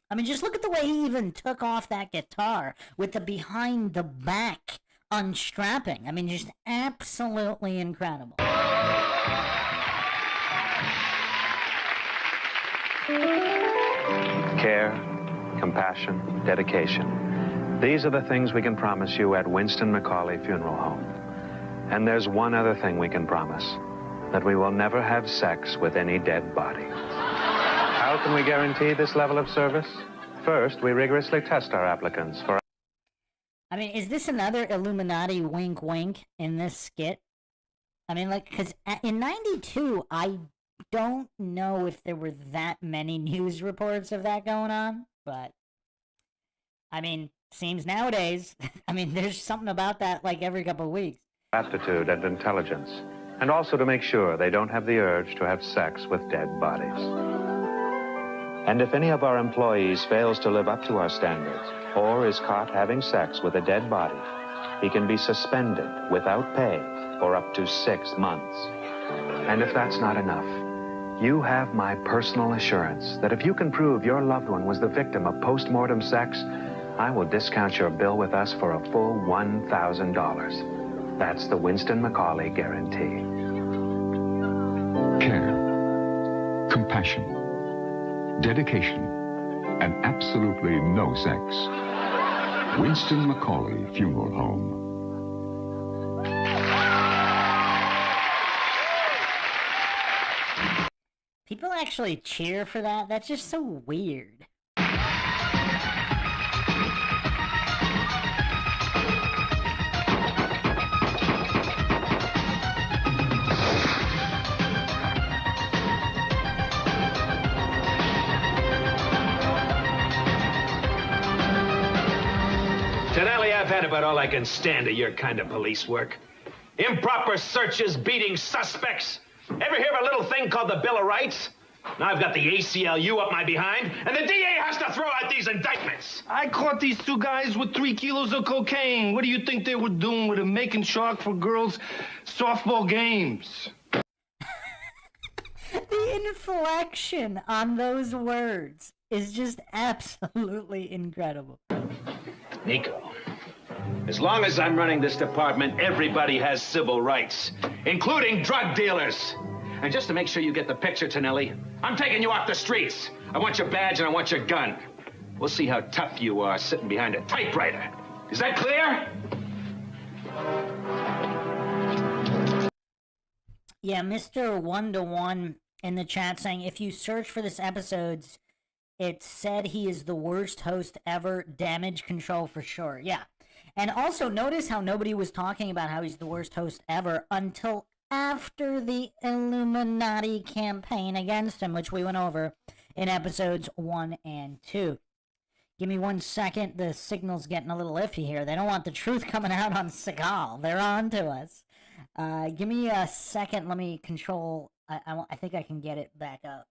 I mean, just look at the way he even took off that guitar with the behind the back unstrapping. I mean, just absolutely incredible. Care, compassion, dedication. These are the things we can promise you at Winston McCauley Funeral Home. And there's one other thing we can promise, that we will never have sex with any dead body. How can we guarantee this level of service? First, we rigorously test our applicants for... I mean, is this another Illuminati wink wink in this skit? I mean, like, because in 92, I don't know if there were that many news reports of that going on, but, I mean, seems nowadays, I mean, there's something about that like every couple of weeks. Aptitude and intelligence, and also to make sure they don't have the urge to have sex with dead bodies. And if any of our employees fails to live up to our standards, or is caught having sex with a dead body, he can be suspended without pay for up to 6 months. And if that's not enough, you have my personal assurance that if you can prove your loved one was the victim of post-mortem sex, I will discount your bill with us for a full $1,000. That's the Winston McCauley guarantee. Care, compassion, dedication, and absolutely no sex. Winston McCauley Funeral Home. People actually cheer for that? That's just so weird. Tonelli, I've had about all I can stand of your kind of police work. Improper searches beating suspects. Ever hear of a little thing called the Bill of Rights? Now I've got the ACLU up my behind, and the DA has to throw out these indictments. I caught these two guys with 3 kilos of cocaine. What do you think they were doing with a making shock for girls' softball games? The inflection on those words is just absolutely incredible. Nico, as long as I'm running this department, everybody has civil rights, including drug dealers. And just to make sure you get the picture, Tonelli, I'm taking you off the streets. I want your badge and I want your gun. We'll see how tough you are sitting behind a typewriter. Is that clear? Yeah, Mr. 1-to-1 in the chat saying, if you search for this episode's, it said he is the worst host ever. Damage control for sure. Yeah. And also notice how nobody was talking about how he's the worst host ever until after the Illuminati campaign against him, which we went over in episodes 1 and 2. Give me 1 second. The signal's getting a little iffy here. They don't want the truth coming out on Seagal. They're on to us. Give me a second. Let me control. I think I can get it back up.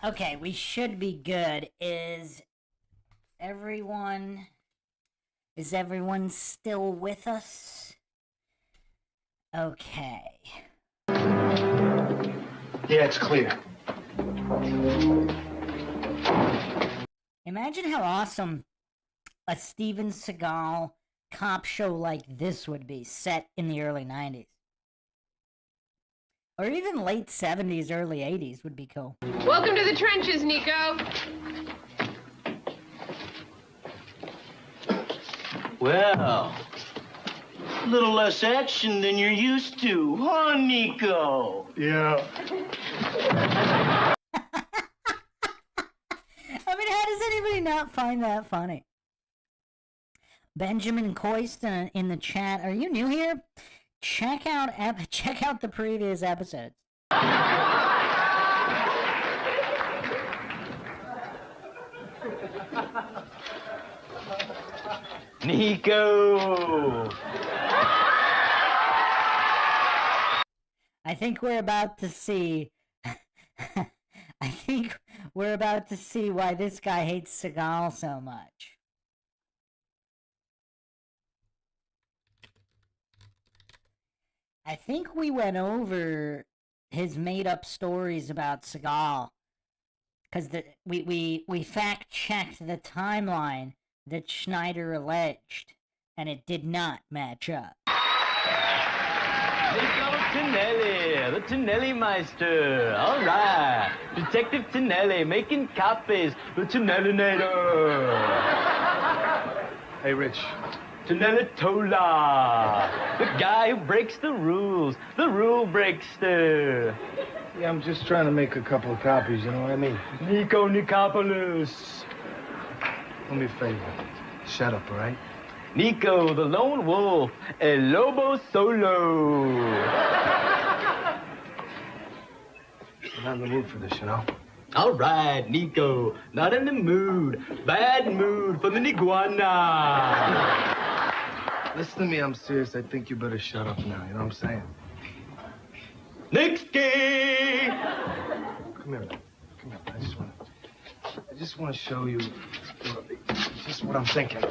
Okay, we should be good. Is everyone still with us? Okay. Yeah, it's clear. Imagine how awesome a Steven Seagal cop show like this would be, set in the early 90s. Or even late 70s, early 80s would be cool. Welcome to the trenches, Nico. Well, a little less action than you're used to, huh, Nico? Yeah. I mean, how does anybody not find that funny? Benjamin Coist in the chat. Are you new here? Check out the previous episodes. Nico! I think we're about to see. I think we're about to see why this guy hates Seagal so much. I think we went over his made-up stories about Seagal, because we fact-checked the timeline that Schneider alleged, and it did not match up. Tinelli, the Tinelli Meister. All right. Detective Tinelli making copies. The Tinellinator. Hey, Rich. Tinelli Tola. The guy who breaks the rules. The rule breakster. Yeah, I'm just trying to make a couple of copies, you know what I mean? Nico Nicopolis. Do me a favor. Shut up, all right? Nico, the lone wolf. El Lobo Solo. I'm not in the mood for this, you know? All right, Nico. Not in the mood. Bad mood for the Niguana. Listen to me, I'm serious. I think you better shut up now, you know what I'm saying? Next game! Come here, man. Come here. I just want to show you just what I'm thinking.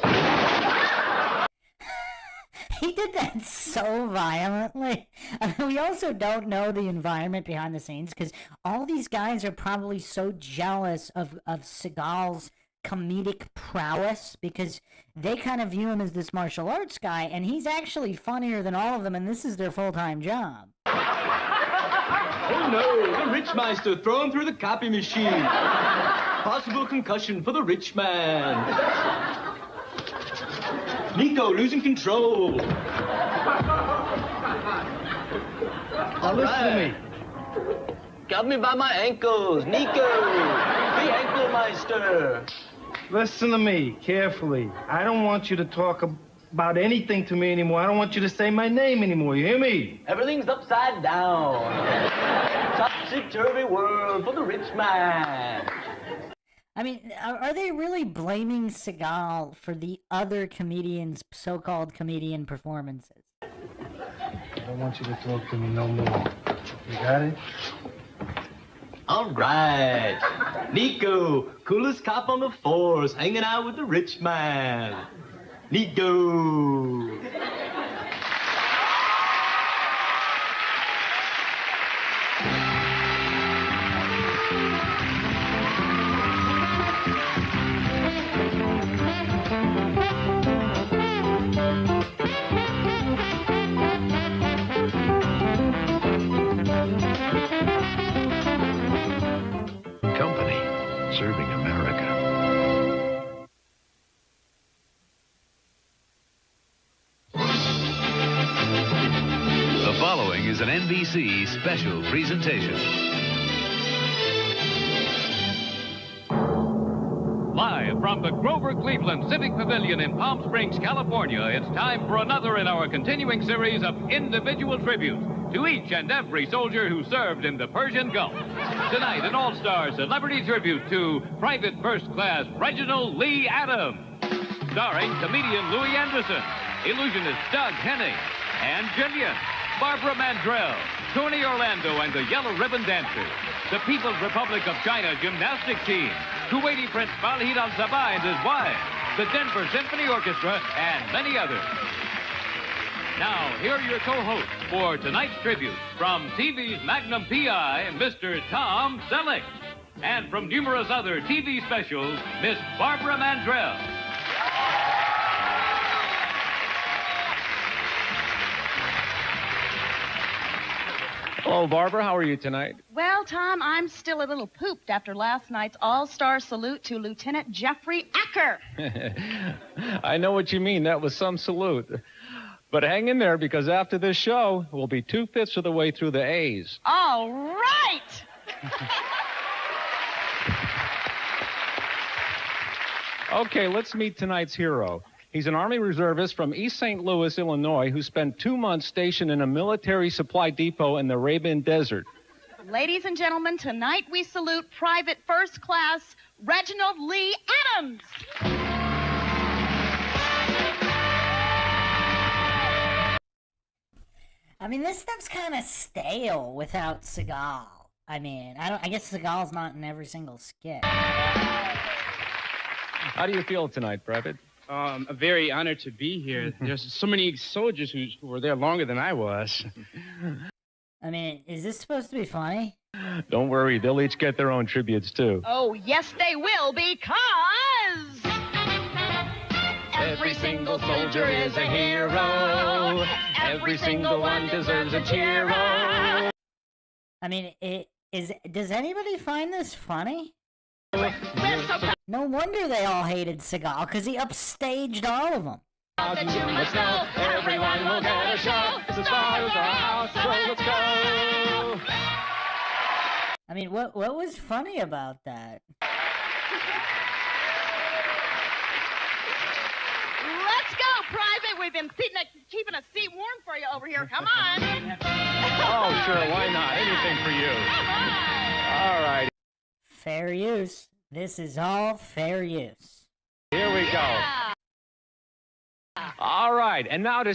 He did that so violently. I mean, we also don't know the environment behind the scenes, because all these guys are probably so jealous of Seagal's comedic prowess, because they kind of view him as this martial arts guy, and he's actually funnier than all of them, and this is their full-time job. Oh no, the Rich Meister thrown through the copy machine. Possible concussion for the rich man. Nico losing control. Now listen to me. Got me by my ankles. Nico, the ankle meister. Listen to me carefully. I don't want you to talk about anything to me anymore. I don't want you to say my name anymore. You hear me? Everything's upside down. Topsy-turvy world for the rich man. I mean, are they really blaming Seagal for the other comedians' so-called comedian performances? I don't want you to talk to me no more. You got it? All right. Nico, coolest cop on the force, hanging out with the rich man. Nico. Company, serving America. The following is an NBC special presentation. Live from the Grover Cleveland Civic Pavilion in Palm Springs, California, it's time for another in our continuing series of individual tributes to each and every soldier who served in the Persian Gulf. Tonight, an all-star celebrity tribute to Private First Class Reginald Lee Adams, starring comedian Louis Anderson, illusionist Doug Henning, and Jillian, Barbara Mandrell, Tony Orlando and the Yellow Ribbon Dancers, the People's Republic of China gymnastic team, Kuwaiti Prince Balhid Al-Sabah and his wife, the Denver Symphony Orchestra, and many others. Now, here are your co-hosts for tonight's tribute from TV's Magnum PI, Mr. Tom Selleck, and from numerous other TV specials, Miss Barbara Mandrell. Hello, Barbara. How are you tonight? Well, Tom, I'm still a little pooped after last night's all-star salute to Lieutenant Jeffrey Acker. I know what you mean. That was some salute. But hang in there, because after this show, we'll be 2/5 of the way through the A's. All right! Okay, let's meet tonight's hero. He's an Army reservist from East St. Louis, Illinois, who spent 2 months stationed in a military supply depot in the Arabian Desert. Ladies and gentlemen, tonight we salute Private First Class Reginald Lee Adams. I mean, this stuff's kind of stale without Seagal. I mean, I guess Seagal's not in every single skit. How do you feel tonight, Private? I'm very honored to be here. There's so many soldiers who were there longer than I was. I mean, is this supposed to be funny? Don't worry, they'll each get their own tributes, too. Oh, yes, they will, because Every single soldier is a hero. Every single one deserves a cheero. I mean, does anybody find this funny? No wonder they all hated Seagal, because he upstaged all of them. Everyone will get a show. The stars are out, so let's go. I mean, what was funny about that? let's go, Private. We've been keeping a seat warm for you over here. Come on. Oh, sure, why not? Anything for you. Come on. All right. Fair use. This is all fair use. Here we go. All right, and now to